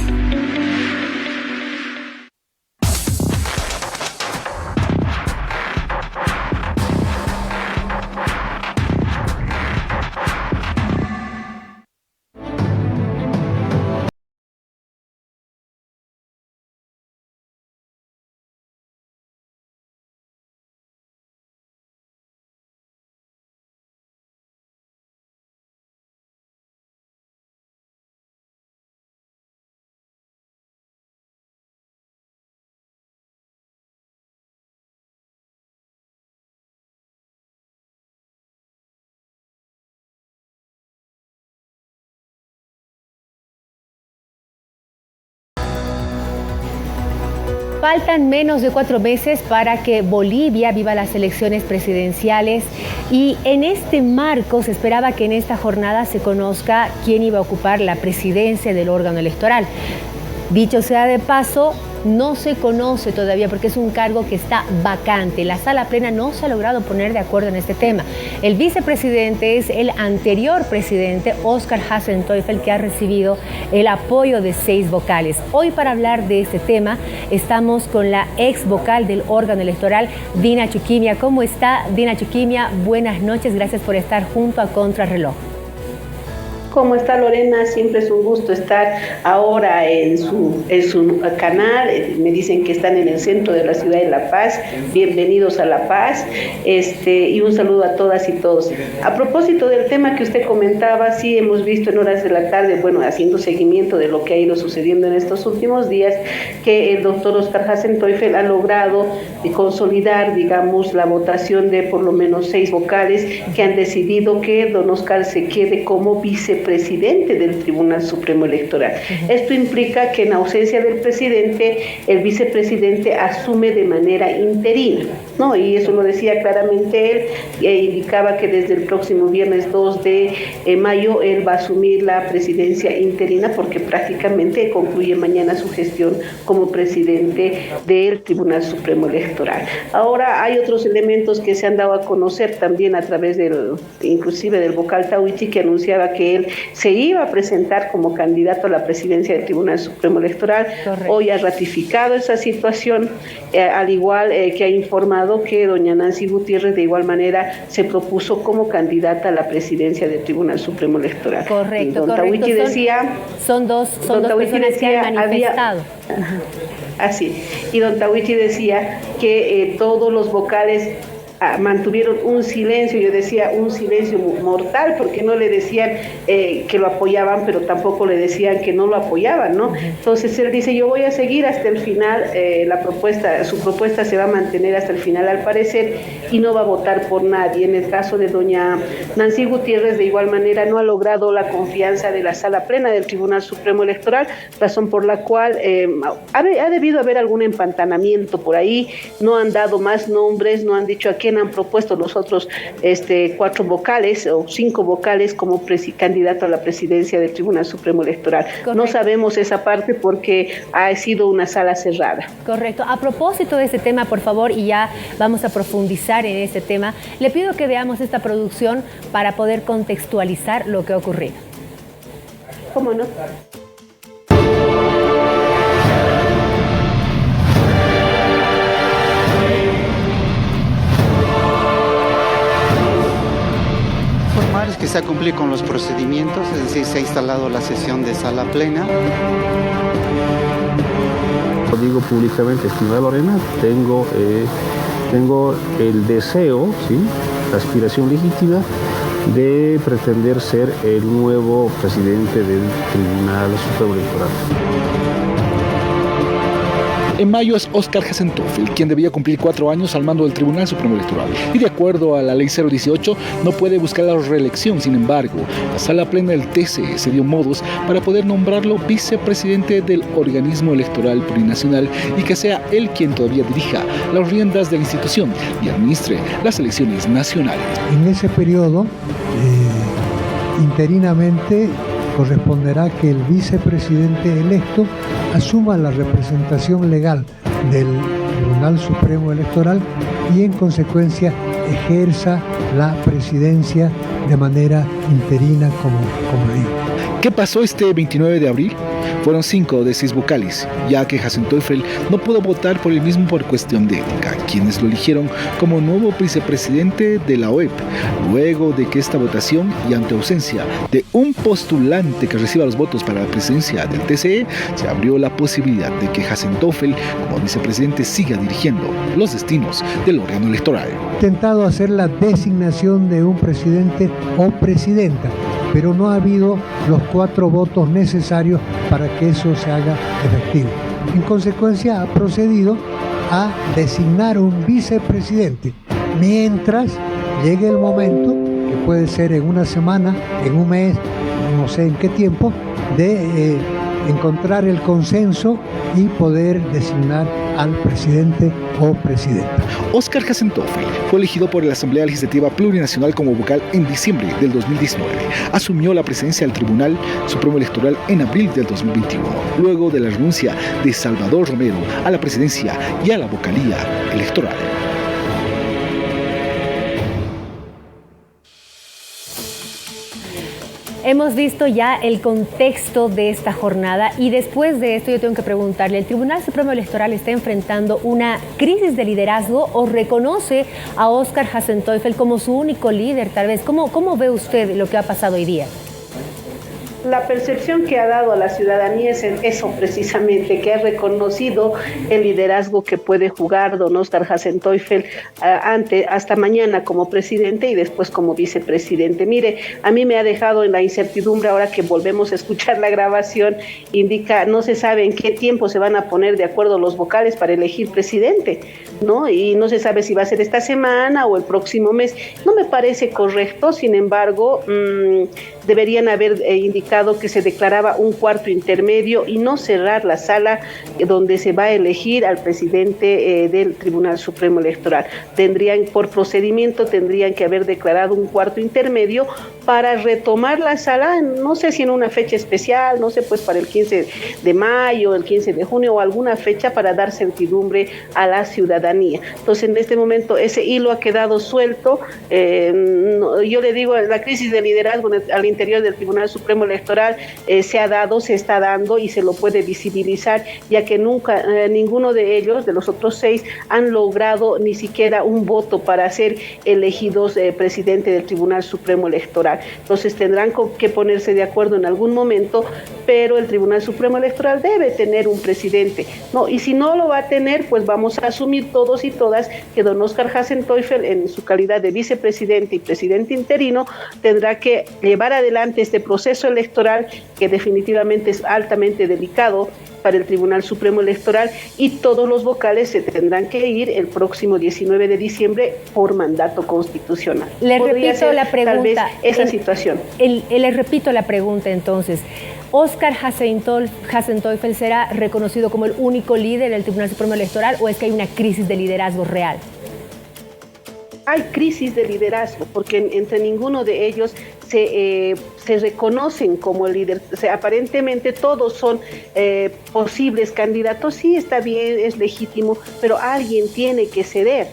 Faltan menos de 4 meses para que Bolivia viva las elecciones presidenciales y en este marco se esperaba que en esta jornada se conozca quién iba a ocupar la presidencia del órgano electoral. Dicho sea de paso, no se conoce todavía porque es un cargo que está vacante. La sala plena no se ha logrado poner de acuerdo en este tema. El vicepresidente es el anterior presidente, Oscar Hasenteufel, que ha recibido el apoyo de 6 vocales. Hoy, para hablar de este tema, estamos con la ex vocal del órgano electoral, Dina Chuquimia. ¿Cómo está, Dina Chuquimia? Buenas noches, gracias por estar junto a Contrarreloj. ¿Cómo está Lorena? Siempre es un gusto estar ahora en su canal. Me dicen que están en el centro de la ciudad de La Paz. Bienvenidos a La Paz. Y un saludo a todas y todos. A propósito del tema que usted comentaba, sí hemos visto en horas de la tarde, bueno, haciendo seguimiento de lo que ha ido sucediendo en estos últimos días, que el doctor Óscar Hasenteufel ha logrado consolidar, digamos, la votación de por lo menos 6 vocales que han decidido que don Óscar se quede como vicepresidente del Tribunal Supremo Electoral. Esto implica que en ausencia del presidente, el vicepresidente asume de manera interina, ¿no? Y eso lo decía claramente él, indicaba que desde el próximo viernes 2 de mayo él va a asumir la presidencia interina porque prácticamente concluye mañana su gestión como presidente del Tribunal Supremo Electoral. Ahora hay otros elementos que se han dado a conocer también a través inclusive del vocal Tahuichi, que anunciaba que él se iba a presentar como candidato a la presidencia del Tribunal Supremo Electoral. Correcto. Hoy ha ratificado esa situación, al igual que ha informado que doña Nancy Gutiérrez de igual manera se propuso como candidata a la presidencia del Tribunal Supremo Electoral. Correcto, don Tahuichi decía, son dos personas que han manifestado. Así, y don Tahuichi decía que todos los vocales mantuvieron un silencio, yo decía un silencio mortal, porque no le decían que lo apoyaban, pero tampoco le decían que no lo apoyaban, ¿no? Entonces él dice, yo voy a seguir hasta el final, su propuesta se va a mantener hasta el final al parecer, y no va a votar por nadie. En el caso de doña Nancy Gutiérrez, de igual manera, no ha logrado la confianza de la sala plena del Tribunal Supremo Electoral, razón por la cual ha debido haber algún empantanamiento por ahí, no han dado más nombres, no han dicho a quién han propuesto los otros 4 vocales o 5 vocales como candidato a la presidencia del Tribunal Supremo Electoral. Correcto. No sabemos esa parte porque ha sido una sala cerrada. Correcto. A propósito de este tema, por favor, y ya vamos a profundizar en este tema, le pido que veamos esta producción para poder contextualizar lo que ha ocurrido. ¿Cómo no? Que se ha cumplido con los procedimientos, es decir, se ha instalado la sesión de sala plena. Lo digo públicamente, estimada Lorena, tengo el deseo, ¿sí?, la aspiración legítima de pretender ser el nuevo presidente del Tribunal Supremo Electoral. En mayo es Óscar Hasenteufel quien debía cumplir 4 años al mando del Tribunal Supremo Electoral y de acuerdo a la Ley 018 no puede buscar la reelección. Sin embargo, la sala plena del TCE se dio modos para poder nombrarlo vicepresidente del organismo electoral plurinacional y que sea él quien todavía dirija las riendas de la institución y administre las elecciones nacionales. En ese periodo, interinamente, corresponderá que el vicepresidente electo asuma la representación legal del Tribunal Supremo Electoral y en consecuencia ejerza la presidencia de manera interina, como digo. ¿Qué pasó este 29 de abril? Fueron 5 de 6 vocales, ya que Hasenteufel no pudo votar por él mismo por cuestión de ética, quienes lo eligieron como nuevo vicepresidente de la OEP, luego de que esta votación y ante ausencia de un postulante que reciba los votos para la presidencia del TCE, se abrió la posibilidad de que Hasenteufel como vicepresidente siga dirigiendo los destinos del órgano electoral. Intentado hacer la designación de un presidente o presidenta, pero no ha habido los 4 votos necesarios para que eso se haga efectivo. En consecuencia, ha procedido a designar un vicepresidente, mientras llegue el momento, que puede ser en una semana, en un mes, no sé en qué tiempo, de encontrar el consenso y poder designar al presidente o presidenta. Óscar Hasenteufel fue elegido por la Asamblea Legislativa Plurinacional como vocal en diciembre del 2019. Asumió la presidencia del Tribunal Supremo Electoral en abril del 2021, luego de la renuncia de Salvador Romero a la presidencia y a la vocalía electoral. Hemos visto ya el contexto de esta jornada y después de esto yo tengo que preguntarle, ¿el Tribunal Supremo Electoral está enfrentando una crisis de liderazgo o reconoce a Óscar Hasenteufel como su único líder tal vez? ¿Cómo ve usted lo que ha pasado hoy día? La percepción que ha dado a la ciudadanía es eso precisamente, que ha reconocido el liderazgo que puede jugar don Óscar Hasenteufel hasta mañana como presidente y después como vicepresidente. Mire, a mí me ha dejado en la incertidumbre ahora que volvemos a escuchar la grabación, indica, no se sabe en qué tiempo se van a poner de acuerdo los vocales para elegir presidente, ¿no? Y no se sabe si va a ser esta semana o el próximo mes. No me parece correcto, sin embargo, deberían haber indicado que se declaraba un cuarto intermedio y no cerrar la sala donde se va a elegir al presidente del Tribunal Supremo Electoral. Por procedimiento, tendrían que haber declarado un cuarto intermedio para retomar la sala, no sé si en una fecha especial, no sé, pues para el 15 de mayo, el 15 de junio o alguna fecha para dar certidumbre a la ciudadanía. Entonces, en este momento, ese hilo ha quedado suelto. Yo le digo, la crisis de liderazgo al interior del Tribunal Supremo Electoral se está dando y se lo puede visibilizar, ya que nunca ninguno de ellos, de los otros 6, han logrado ni siquiera un voto para ser elegidos presidente del Tribunal Supremo Electoral. Entonces tendrán que ponerse de acuerdo en algún momento, pero el Tribunal Supremo Electoral debe tener un presidente, ¿no? Y si no lo va a tener, pues vamos a asumir todos y todas que don Óscar Hasenteufel, en su calidad de vicepresidente y presidente interino, tendrá que llevar adelante este proceso electoral que definitivamente es altamente delicado para el Tribunal Supremo Electoral, y todos los vocales se tendrán que ir el próximo 19 de diciembre por mandato constitucional. Le repito la pregunta. Tal vez esa situación. Le repito la pregunta entonces. ¿Óscar Hasenteufel será reconocido como el único líder del Tribunal Supremo Electoral o es que hay una crisis de liderazgo real? Hay crisis de liderazgo porque entre ninguno de ellos se reconocen como el líder. O sea, aparentemente todos son posibles candidatos. Sí, está bien, es legítimo, pero alguien tiene que ceder,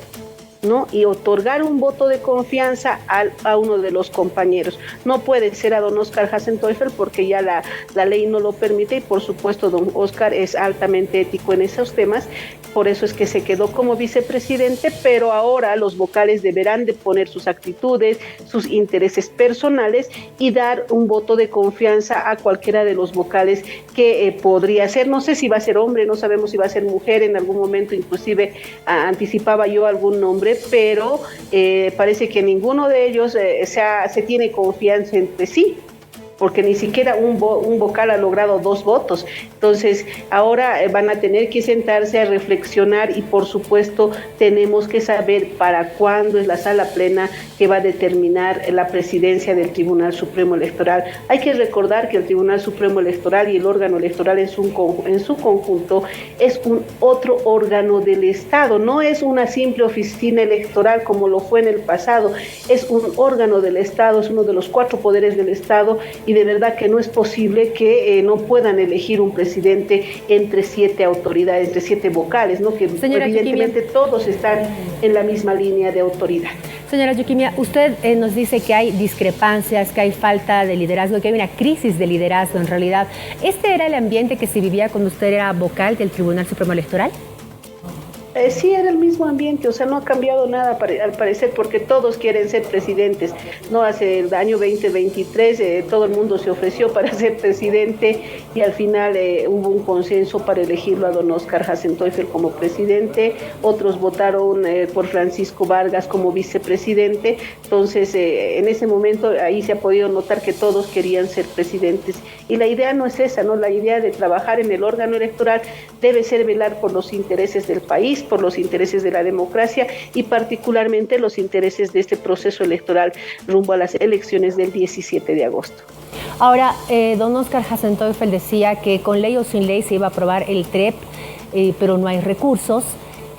¿no? Y otorgar un voto de confianza a uno de los compañeros. No puede ser a don Óscar Hasenteufel porque ya la ley no lo permite, y por supuesto don Óscar es altamente ético en esos temas. Por eso es que se quedó como vicepresidente, pero ahora los vocales deberán de poner sus actitudes, sus intereses personales y dar un voto de confianza a cualquiera de los vocales que podría ser. No sé si va a ser hombre, no sabemos si va a ser mujer, en algún momento inclusive anticipaba yo algún nombre, pero parece que ninguno de ellos se tiene confianza entre sí, porque ni siquiera un vocal ha logrado 2 votos. Entonces, ahora van a tener que sentarse a reflexionar y, por supuesto, tenemos que saber para cuándo es la sala plena que va a determinar la presidencia del Tribunal Supremo Electoral. Hay que recordar que el Tribunal Supremo Electoral y el órgano electoral en su conjunto es un otro órgano del Estado, no es una simple oficina electoral como lo fue en el pasado, es un órgano del Estado, es uno de los 4 poderes del Estado, y de verdad que no es posible que no puedan elegir un presidente entre 7 autoridades, entre 7 vocales, ¿no? Que Señora evidentemente Yuquimia, todos están en la misma línea de autoridad. Señora Yuquimia, usted nos dice que hay discrepancias, que hay falta de liderazgo, que hay una crisis de liderazgo en realidad. ¿Este era el ambiente que se vivía cuando usted era vocal del Tribunal Supremo Electoral? Sí, era el mismo ambiente, o sea, no ha cambiado nada al parecer, porque todos quieren ser presidentes. No, hace el año 2023 todo el mundo se ofreció para ser presidente y al final hubo un consenso para elegirlo a don Óscar Hasenteufel como presidente. Otros votaron por Francisco Vargas como vicepresidente. Entonces, en ese momento ahí se ha podido notar que todos querían ser presidentes. Y la idea no es esa, ¿no? La idea de trabajar en el órgano electoral debe ser velar por los intereses del país, por los intereses de la democracia y particularmente los intereses de este proceso electoral rumbo a las elecciones del 17 de agosto. Ahora, don Óscar Hasenteufel decía que con ley o sin ley se iba a aprobar el TREP, pero no hay recursos.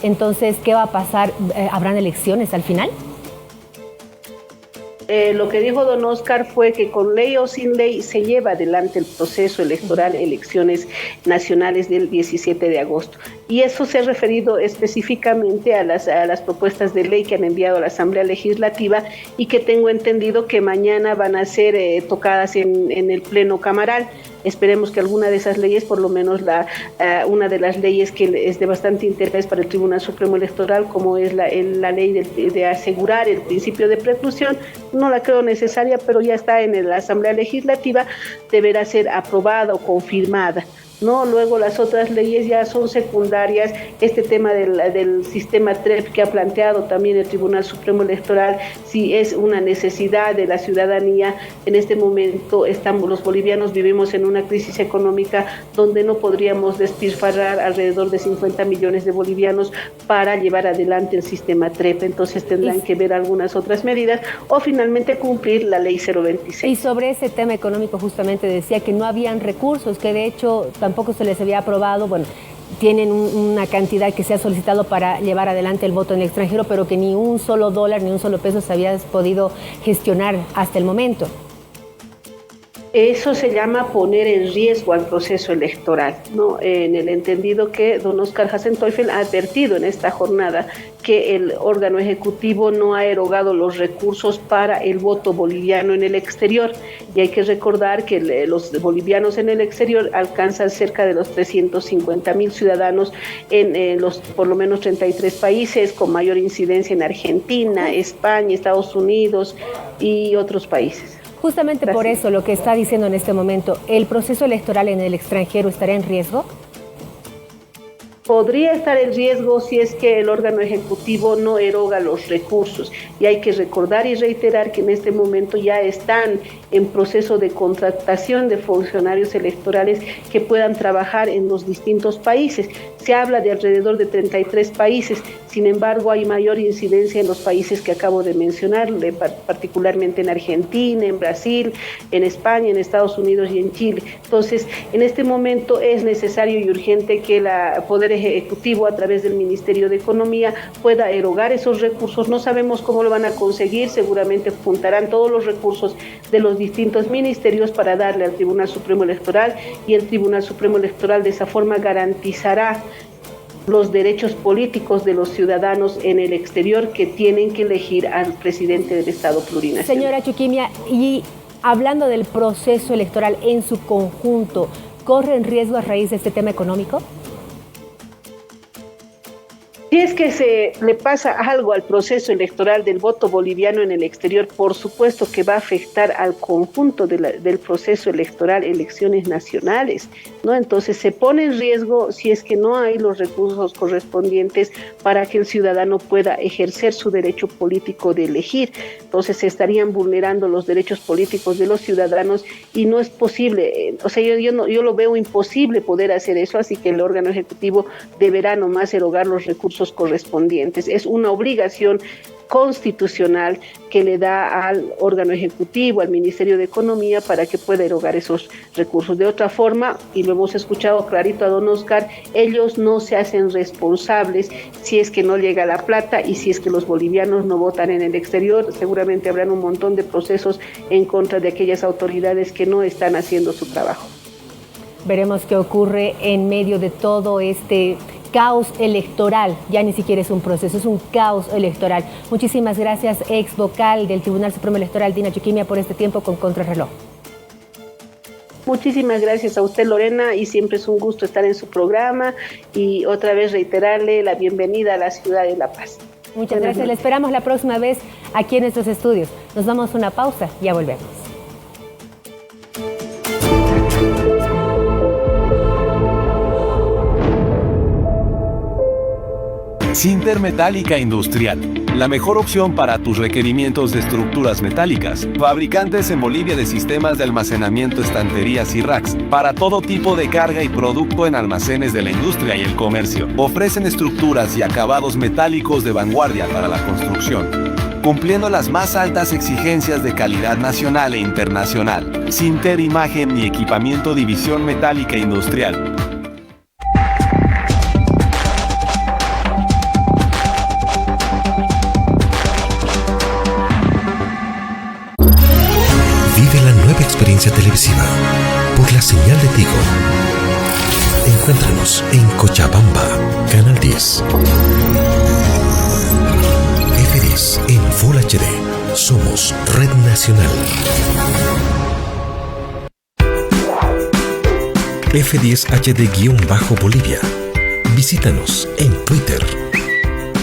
Entonces, ¿qué va a pasar? ¿Habrán elecciones al final? Lo que dijo don Óscar fue que con ley o sin ley se lleva adelante el proceso electoral, elecciones nacionales del 17 de agosto. Y eso se ha referido específicamente a las propuestas de ley que han enviado a la Asamblea Legislativa y que tengo entendido que mañana van a ser tocadas en el Pleno Camaral. Esperemos que alguna de esas leyes, por lo menos una de las leyes que es de bastante interés para el Tribunal Supremo Electoral, como es la ley de asegurar el principio de preclusión, no la creo necesaria, pero ya está en la Asamblea Legislativa, deberá ser aprobada o confirmada. No, luego las otras leyes ya son secundarias. Este tema del sistema TREP que ha planteado también el Tribunal Supremo Electoral, si es una necesidad de la ciudadanía. En este momento los bolivianos vivimos en una crisis económica donde no podríamos despilfarrar alrededor de 50 millones de bolivianos para llevar adelante el sistema TREP. Entonces tendrán que ver algunas otras medidas o finalmente cumplir la ley 026. Y sobre ese tema económico justamente decía que no habían recursos, que de hecho tampoco se les había aprobado, bueno, tienen una cantidad que se ha solicitado para llevar adelante el voto en el extranjero, pero que ni un solo dólar, ni un solo peso se había podido gestionar hasta el momento. Eso se llama poner en riesgo al proceso electoral, ¿no? En el entendido que don Oscar Hasenteufel ha advertido en esta jornada que el órgano ejecutivo no ha erogado los recursos para el voto boliviano en el exterior. Y hay que recordar que los bolivianos en el exterior alcanzan cerca de los 350.000 ciudadanos en los por lo menos 33 países, con mayor incidencia en Argentina, España, Estados Unidos y otros países. Justamente por eso lo que está diciendo en este momento, ¿el proceso electoral en el extranjero estará en riesgo? Podría estar en riesgo si es que el órgano ejecutivo no eroga los recursos. Y hay que recordar y reiterar que en este momento ya están en proceso de contratación de funcionarios electorales que puedan trabajar en los distintos países. Se habla de alrededor de 33 países, sin embargo hay mayor incidencia en los países que acabo de mencionar, particularmente en Argentina, en Brasil, en España, en Estados Unidos y en Chile. Entonces, en este momento es necesario y urgente que el Poder Ejecutivo, a través del Ministerio de Economía, pueda erogar esos recursos. No sabemos cómo lo van a conseguir, seguramente juntarán todos los recursos de los distintos ministerios para darle al Tribunal Supremo Electoral, y el Tribunal Supremo Electoral de esa forma garantizará los derechos políticos de los ciudadanos en el exterior que tienen que elegir al presidente del Estado plurinacional. Señora Chuquimia, y hablando del proceso electoral en su conjunto, ¿corre en riesgo a raíz de este tema económico? Si es que se le pasa algo al proceso electoral del voto boliviano en el exterior, por supuesto que va a afectar al conjunto del proceso electoral, elecciones nacionales, ¿no? Entonces se pone en riesgo si es que no hay los recursos correspondientes para que el ciudadano pueda ejercer su derecho político de elegir. Entonces se estarían vulnerando los derechos políticos de los ciudadanos y no es posible, o sea, yo lo veo imposible poder hacer eso, así que el órgano ejecutivo deberá nomás erogar los recursos correspondientes. Es una obligación constitucional que le da al órgano ejecutivo, al Ministerio de Economía, para que pueda erogar esos recursos. De otra forma, y lo hemos escuchado clarito a don Oscar, ellos no se hacen responsables si es que no llega la plata y si es que los bolivianos no votan en el exterior. Seguramente habrán un montón de procesos en contra de aquellas autoridades que no están haciendo su trabajo. Veremos qué ocurre en medio de todo este caos electoral. Ya ni siquiera es un proceso, es un caos electoral. Muchísimas gracias, ex vocal del Tribunal Supremo Electoral, Dina Chuquimia, por este tiempo con Contrarreloj. Muchísimas gracias a usted, Lorena, y siempre es un gusto estar en su programa y otra vez reiterarle la bienvenida a la ciudad de La Paz. Muchas gracias. Le esperamos la próxima vez aquí en estos estudios. Nos damos una pausa, ya volvemos. Sinter Metálica Industrial, la mejor opción para tus requerimientos de estructuras metálicas. Fabricantes en Bolivia de sistemas de almacenamiento, estanterías y racks para todo tipo de carga y producto en almacenes de la industria y el comercio. Ofrecen estructuras y acabados metálicos de vanguardia para la construcción, cumpliendo las más altas exigencias de calidad nacional e internacional. Sinter Imagen y Equipamiento División Metálica Industrial. Experiencia televisiva por la señal de Tigo. Encuéntranos en Cochabamba, Canal 10. F10 en Full HD. Somos Red Nacional. F10HD-Bolivia. Visítanos en Twitter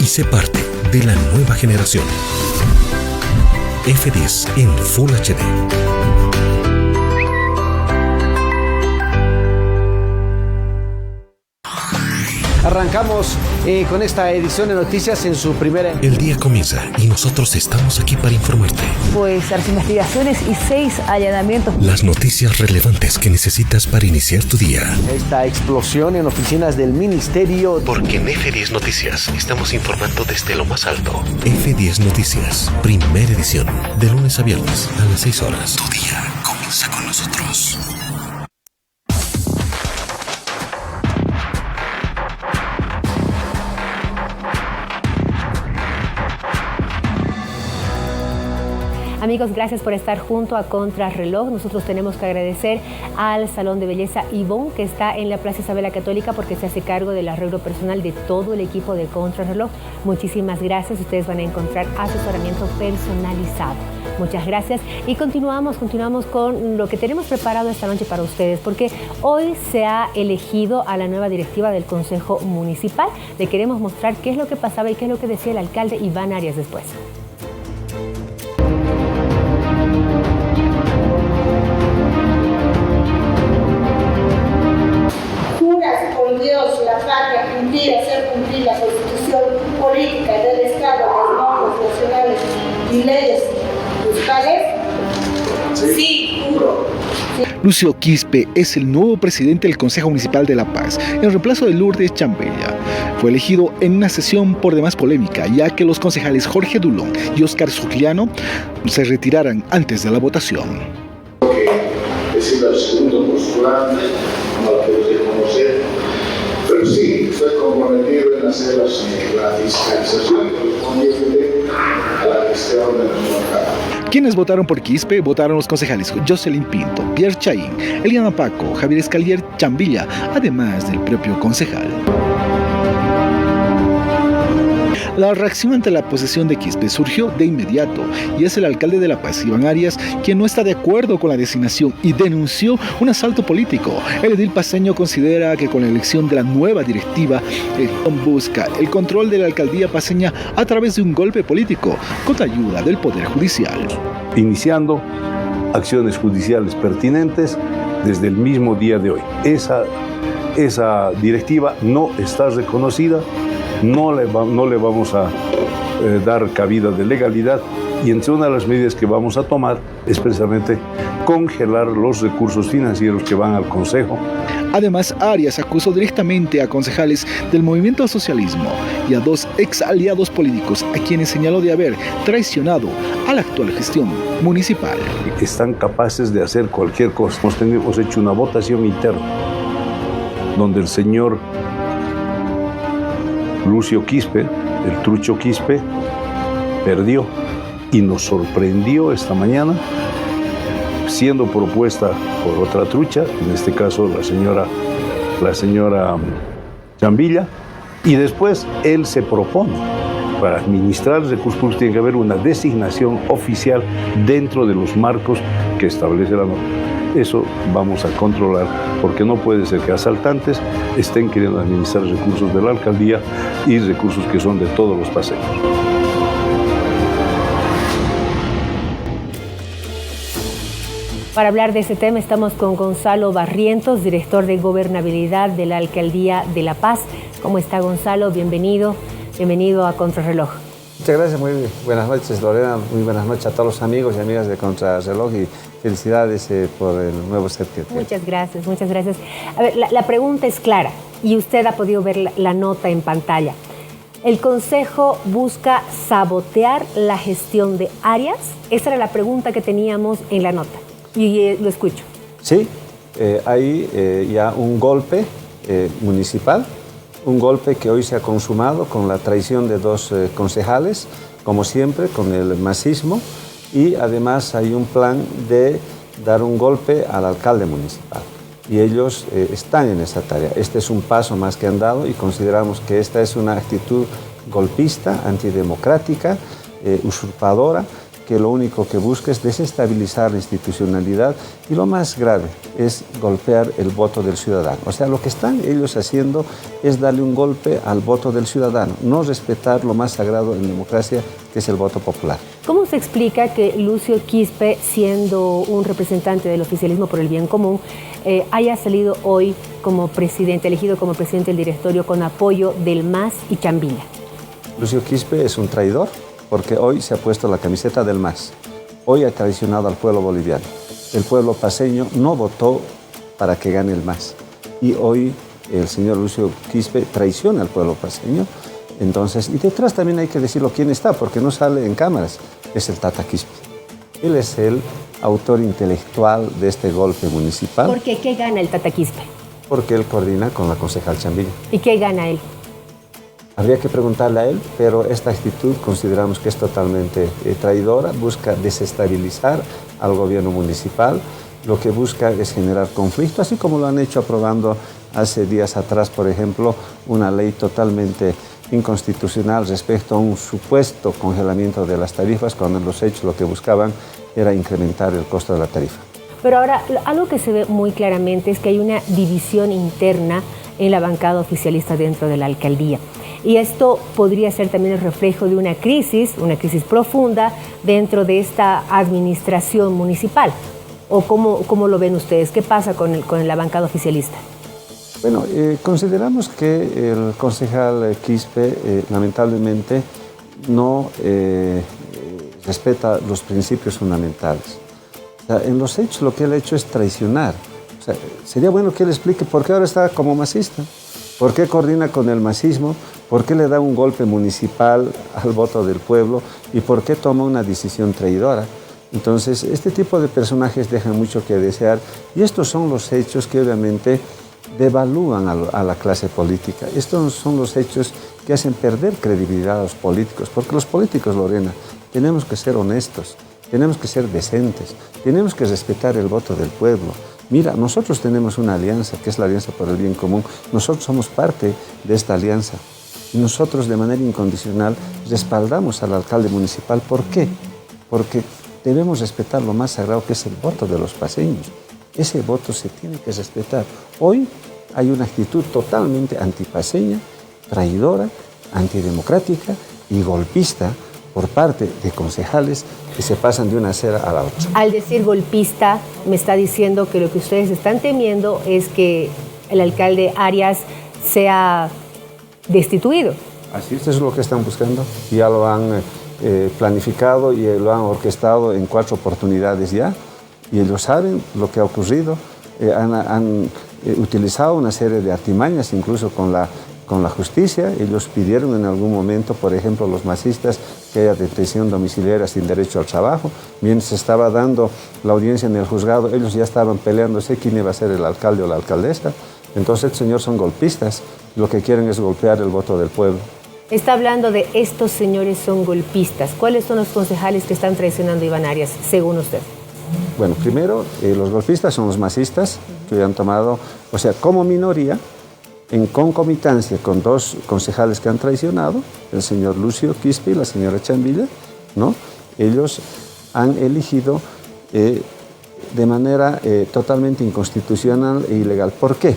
y sé parte de la nueva generación. F10 en Full HD. Arrancamos con esta edición de noticias en su primera... El día comienza y nosotros estamos aquí para informarte. Pues las investigaciones y 6 allanamientos. Las noticias relevantes que necesitas para iniciar tu día. Esta explosión en oficinas del Ministerio... Porque en F10 Noticias estamos informando desde lo más alto. F10 Noticias, primera edición, de lunes a viernes a las 6 horas. Tu día comienza con nosotros. Amigos, gracias por estar junto a Contrarreloj. Nosotros tenemos que agradecer al Salón de Belleza Yvonne, que está en la Plaza Isabel la Católica, porque se hace cargo del arreglo personal de todo el equipo de Contrarreloj. Muchísimas gracias. Ustedes van a encontrar asesoramiento personalizado. Muchas gracias. Y continuamos con lo que tenemos preparado esta noche para ustedes, porque hoy se ha elegido a la nueva directiva del Consejo Municipal. Le queremos mostrar qué es lo que pasaba y qué es lo que decía el alcalde Iván Arias después. Por Dios, la patria, hacer cumplir la Constitución política del Estado, las normas nacionales y leyes municipales. Sí, juro. Lucio Quispe es el nuevo presidente del Consejo Municipal de La Paz, en reemplazo de Lourdes Chambella. Fue elegido en una sesión por demás polémica, ya que los concejales Jorge Dulón y Óscar Zugliano se retiraran antes de la votación. He sido el segundo postulante, no lo quiero reconocer, pero sí, estoy comprometido en hacer la fiscalización correspondiente a la gestión de nuestro mercado. Quienes votaron por Quispe votaron los concejales Jocelyn Pinto, Pierre Chaín, Eliana Paco, Javier Escalier Chambilla, además del propio concejal. La reacción ante la posesión de Quispe surgió de inmediato y es el alcalde de La Paz, Iván Arias, quien no está de acuerdo con la designación y denunció un asalto político. El edil paceño considera que con la elección de la nueva directiva, busca el control de la alcaldía paceña a través de un golpe político con la ayuda del Poder Judicial. Iniciando acciones judiciales pertinentes desde el mismo día de hoy. Esa directiva no está reconocida. No le vamos a dar cabida de legalidad y entre una de las medidas que vamos a tomar es precisamente congelar los recursos financieros que van al Consejo. Además, Arias acusó directamente a concejales del movimiento al socialismo y a 2 ex aliados políticos a quienes señaló de haber traicionado a la actual gestión municipal. Están capaces de hacer cualquier cosa. Hemos hecho una votación interna donde el señor Lucio Quispe, el trucho Quispe, perdió y nos sorprendió esta mañana siendo propuesta por otra trucha, en este caso la señora Chambilla, y después él se propone para administrar recursos públicos tiene que haber una designación oficial dentro de los marcos que establece la norma. Eso vamos a controlar, porque no puede ser que asaltantes estén queriendo administrar recursos de la alcaldía y recursos que son de todos los paseños. Para hablar de ese tema estamos con Gonzalo Barrientos, director de Gobernabilidad de la Alcaldía de La Paz. ¿Cómo está, Gonzalo? Bienvenido a Contrarreloj. Muchas gracias, muy buenas noches, Lorena, muy buenas noches a todos los amigos y amigas de Contrarreloj y felicidades por el nuevo set que tiene. Muchas gracias, muchas gracias. A ver, la pregunta es clara y usted ha podido ver la nota en pantalla. ¿El Consejo busca sabotear la gestión de Arias? Esa era la pregunta que teníamos en la nota y lo escucho. Sí, hay ya un golpe municipal. Un golpe que hoy se ha consumado con la traición de 2 concejales, como siempre, con el masismo, y además hay un plan de dar un golpe al alcalde municipal. Y ellos están en esa tarea. Este es un paso más que han dado y consideramos que esta es una actitud golpista, antidemocrática, usurpadora, que lo único que busca es desestabilizar la institucionalidad y lo más grave es golpear el voto del ciudadano. O sea, lo que están ellos haciendo es darle un golpe al voto del ciudadano, no respetar lo más sagrado en democracia, que es el voto popular. ¿Cómo se explica que Lucio Quispe, siendo un representante del oficialismo por el bien común, haya salido hoy como presidente, elegido como presidente del directorio con apoyo del MAS y Chambilla? Lucio Quispe es un traidor porque hoy se ha puesto la camiseta del MAS. Hoy ha traicionado al pueblo boliviano. El pueblo paceño no votó para que gane el MAS. Y hoy el señor Lucio Quispe traiciona al pueblo paceño. Entonces, y detrás también hay que decirlo quién está, porque no sale en cámaras. Es el Tata Quispe. Él es el autor intelectual de este golpe municipal. ¿Por qué? ¿Qué gana el Tata Quispe? Porque él coordina con la concejal Chambilla. ¿Y qué gana él? Habría que preguntarle a él, pero esta actitud consideramos que es totalmente traidora, busca desestabilizar al gobierno municipal, lo que busca es generar conflicto, así como lo han hecho aprobando hace días atrás, por ejemplo, una ley totalmente inconstitucional respecto a un supuesto congelamiento de las tarifas, cuando en los hechos lo que buscaban era incrementar el costo de la tarifa. Pero ahora, algo que se ve muy claramente es que hay una división interna en la bancada oficialista dentro de la alcaldía. Y esto podría ser también el reflejo de una crisis profunda dentro de esta administración municipal. ¿O cómo lo ven ustedes? ¿Qué pasa con la bancada oficialista? Bueno, consideramos que el concejal Quispe lamentablemente no respeta los principios fundamentales. O sea, en los hechos lo que él ha hecho es traicionar. O sea, sería bueno que él explique por qué ahora está como masista, por qué coordina con el masismo, por qué le da un golpe municipal al voto del pueblo y por qué toma una decisión traidora. Entonces, este tipo de personajes dejan mucho que desear y estos son los hechos que obviamente devalúan a la clase política. Estos son los hechos que hacen perder credibilidad a los políticos, porque los políticos, Lorena, tenemos que ser honestos, tenemos que ser decentes, tenemos que respetar el voto del pueblo. Mira, nosotros tenemos una alianza, que es la Alianza por el Bien Común. Nosotros somos parte de esta alianza. Y nosotros, de manera incondicional, respaldamos al alcalde municipal. ¿Por qué? Porque debemos respetar lo más sagrado, que es el voto de los paceños. Ese voto se tiene que respetar. Hoy hay una actitud totalmente antipaceña, traidora, antidemocrática y golpista por parte de concejales que se pasan de una acera a la otra. Al decir golpista, me está diciendo que lo que ustedes están temiendo es que el alcalde Arias sea destituido. Así es lo que están buscando. Ya lo han planificado y lo han orquestado en 4 oportunidades ya. Y ellos saben lo que ha ocurrido. Han utilizado una serie de artimañas, incluso con la justicia. Ellos pidieron en algún momento, por ejemplo, los masistas, que haya detención domiciliaria sin derecho al trabajo. Mientras se estaba dando la audiencia en el juzgado, ellos ya estaban peleándose quién iba a ser el alcalde o la alcaldesa. Entonces, el señor son golpistas. Lo que quieren es golpear el voto del pueblo. Está hablando de estos señores son golpistas. ¿Cuáles son los concejales que están traicionando a Iván Arias, según usted? Bueno, primero, los golpistas son los masistas, que han tomado, o sea, como minoría, en concomitancia con 2 concejales que han traicionado, el señor Lucio Quispe y la señora Chambilla, ¿no? Ellos han elegido de manera totalmente inconstitucional e ilegal. ¿Por qué?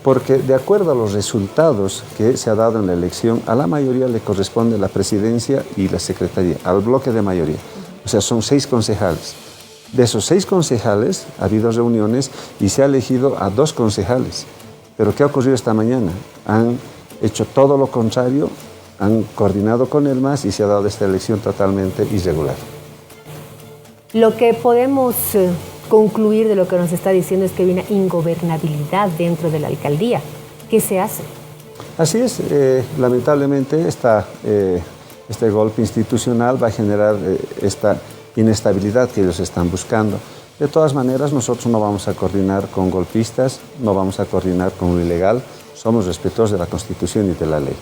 Porque de acuerdo a los resultados que se ha dado en la elección, a la mayoría le corresponde la presidencia y la secretaría, al bloque de mayoría. O sea, son 6 concejales. De esos 6 concejales ha habido reuniones y se ha elegido a 2 concejales. Pero ¿qué ha ocurrido esta mañana? Han hecho todo lo contrario, han coordinado con el MAS y se ha dado esta elección totalmente irregular. Lo que podemos concluir de lo que nos está diciendo es que hay una ingobernabilidad dentro de la alcaldía. ¿Qué se hace? Así es, lamentablemente este golpe institucional va a generar esta inestabilidad que ellos están buscando. De todas maneras, nosotros no vamos a coordinar con golpistas, no vamos a coordinar con lo ilegal, somos respetuosos de la Constitución y de la ley.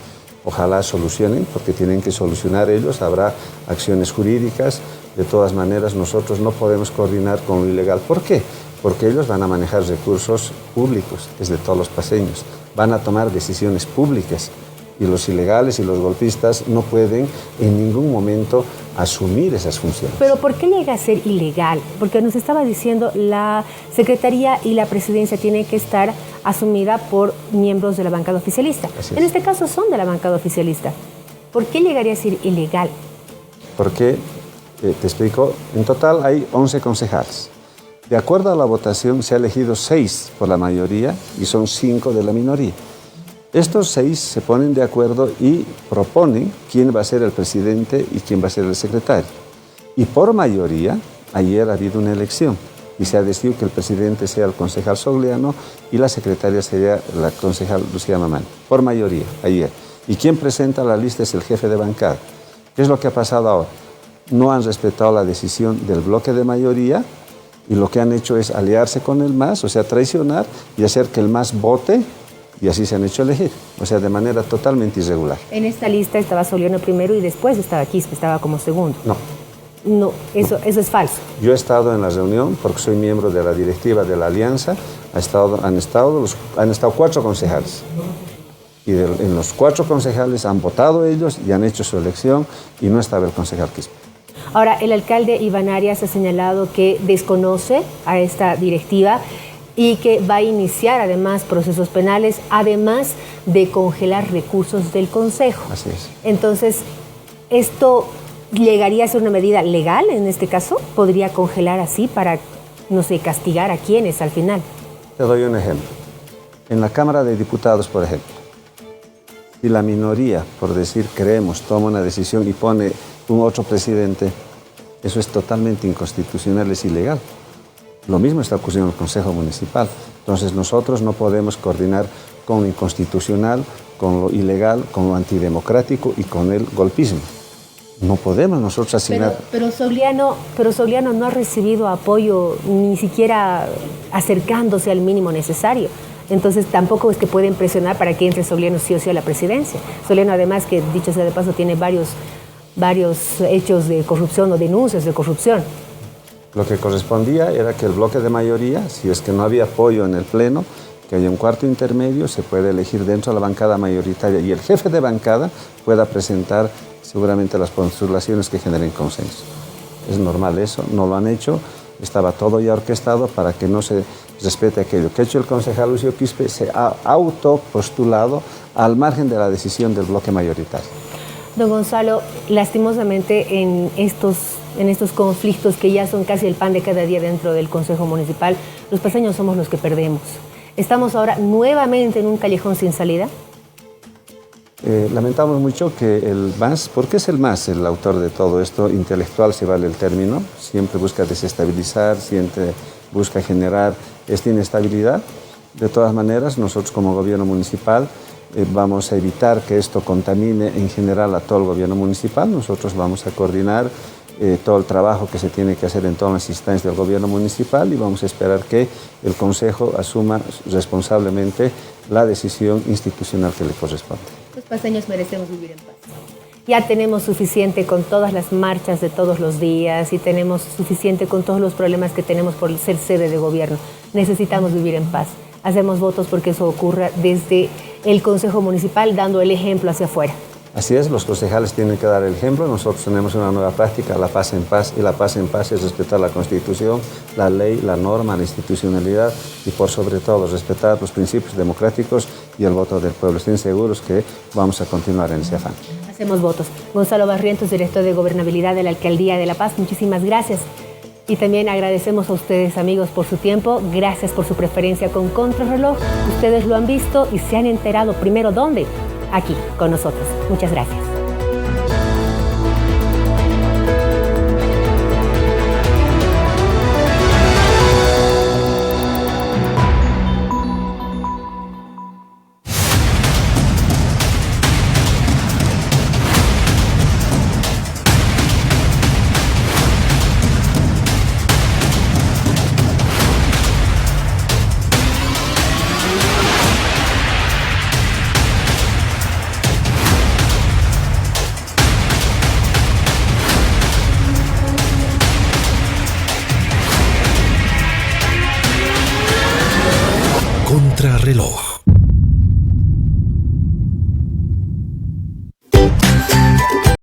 Ojalá solucionen, porque tienen que solucionar ellos, habrá acciones jurídicas. De todas maneras, nosotros no podemos coordinar con lo ilegal. ¿Por qué? Porque ellos van a manejar recursos públicos, es de todos los paceños, van a tomar decisiones públicas y los ilegales y los golpistas no pueden en ningún momento asumir esas funciones. Pero ¿por qué llega a ser ilegal? Porque nos estaba diciendo la Secretaría y la Presidencia tiene que estar asumida por miembros de la bancada oficialista. En este caso son de la bancada oficialista. ¿Por qué llegaría a ser ilegal? Porque, te explico, en total hay 11 concejales. De acuerdo a la votación se ha elegido 6 por la mayoría y son 5 de la minoría. Estos 6 se ponen de acuerdo y proponen quién va a ser el presidente y quién va a ser el secretario. Y por mayoría, ayer ha habido una elección y se ha decidido que el presidente sea el concejal Sogliano y la secretaria sería la concejal Lucía Mamani. Por mayoría, ayer. Y quien presenta la lista es el jefe de bancada. ¿Qué es lo que ha pasado ahora? No han respetado la decisión del bloque de mayoría y lo que han hecho es aliarse con el MAS, o sea, traicionar y hacer que el MAS vote. Y así se han hecho elegir, o sea, de manera totalmente irregular. En esta lista estaba Sogliano primero y después estaba Quispe, estaba como segundo. No, eso es falso. Yo he estado en la reunión porque soy miembro de la directiva de la Alianza, han estado 4 concejales. Y en los 4 concejales han votado ellos y han hecho su elección y no estaba el concejal Quispe. Ahora, el alcalde Iván Arias ha señalado que desconoce a esta directiva y que va a iniciar además procesos penales, además de congelar recursos del Consejo. Así es. Entonces, ¿esto llegaría a ser una medida legal en este caso? ¿Podría congelar así para, no sé, castigar a quienes al final? Te doy un ejemplo. En la Cámara de Diputados, por ejemplo, si la minoría, por decir creemos, toma una decisión y pone un otro presidente, eso es totalmente inconstitucional, es ilegal. Lo mismo está ocurriendo en el Consejo Municipal. Entonces nosotros no podemos coordinar con lo inconstitucional, con lo ilegal, con lo antidemocrático y con el golpismo. No podemos nosotros asignar... Pero Sogliano no ha recibido apoyo ni siquiera acercándose al mínimo necesario. Entonces tampoco es que pueden presionar para que entre Sogliano sí o sí a la presidencia. Sogliano además, que dicho sea de paso, tiene varios hechos de corrupción o denuncias de corrupción. Lo que correspondía era que el bloque de mayoría, si es que no había apoyo en el Pleno, que haya un cuarto intermedio, se puede elegir dentro de la bancada mayoritaria y el jefe de bancada pueda presentar seguramente las postulaciones que generen consenso. Es normal eso, no lo han hecho, estaba todo ya orquestado para que no se respete aquello. Que ha hecho el concejal Lucio Quispe, se ha autopostulado al margen de la decisión del bloque mayoritario. Don Gonzalo, lastimosamente en estos conflictos que ya son casi el pan de cada día dentro del Consejo Municipal, los paseños somos los que perdemos. ¿Estamos ahora nuevamente en un callejón sin salida? Lamentamos mucho que el MAS, porque es el MAS el autor de todo esto, intelectual se vale el término, siempre busca desestabilizar, siempre busca generar esta inestabilidad. De todas maneras, nosotros como gobierno municipal vamos a evitar que esto contamine en general a todo el gobierno municipal. Nosotros vamos a coordinar todo el trabajo que se tiene que hacer en todas las instancias del gobierno municipal y vamos a esperar que el Consejo asuma responsablemente la decisión institucional que le corresponde. Los paseños merecemos vivir en paz. Ya tenemos suficiente con todas las marchas de todos los días y tenemos suficiente con todos los problemas que tenemos por ser sede de gobierno. Necesitamos vivir en paz. Hacemos votos porque eso ocurra desde el Consejo Municipal, dando el ejemplo hacia afuera. Así es, los concejales tienen que dar el ejemplo. Nosotros tenemos una nueva práctica, la paz en paz, y la paz en paz es respetar la Constitución, la ley, la norma, la institucionalidad y por sobre todo respetar los principios democráticos y el voto del pueblo. Estén seguros que vamos a continuar en ese afán. Hacemos votos. Gonzalo Barrientos, director de Gobernabilidad de la Alcaldía de La Paz, muchísimas gracias. Y también agradecemos a ustedes, amigos, por su tiempo. Gracias por su preferencia con Contrarreloj. Ustedes lo han visto y se han enterado primero dónde. Aquí, con nosotros. Muchas gracias. Contrarreloj.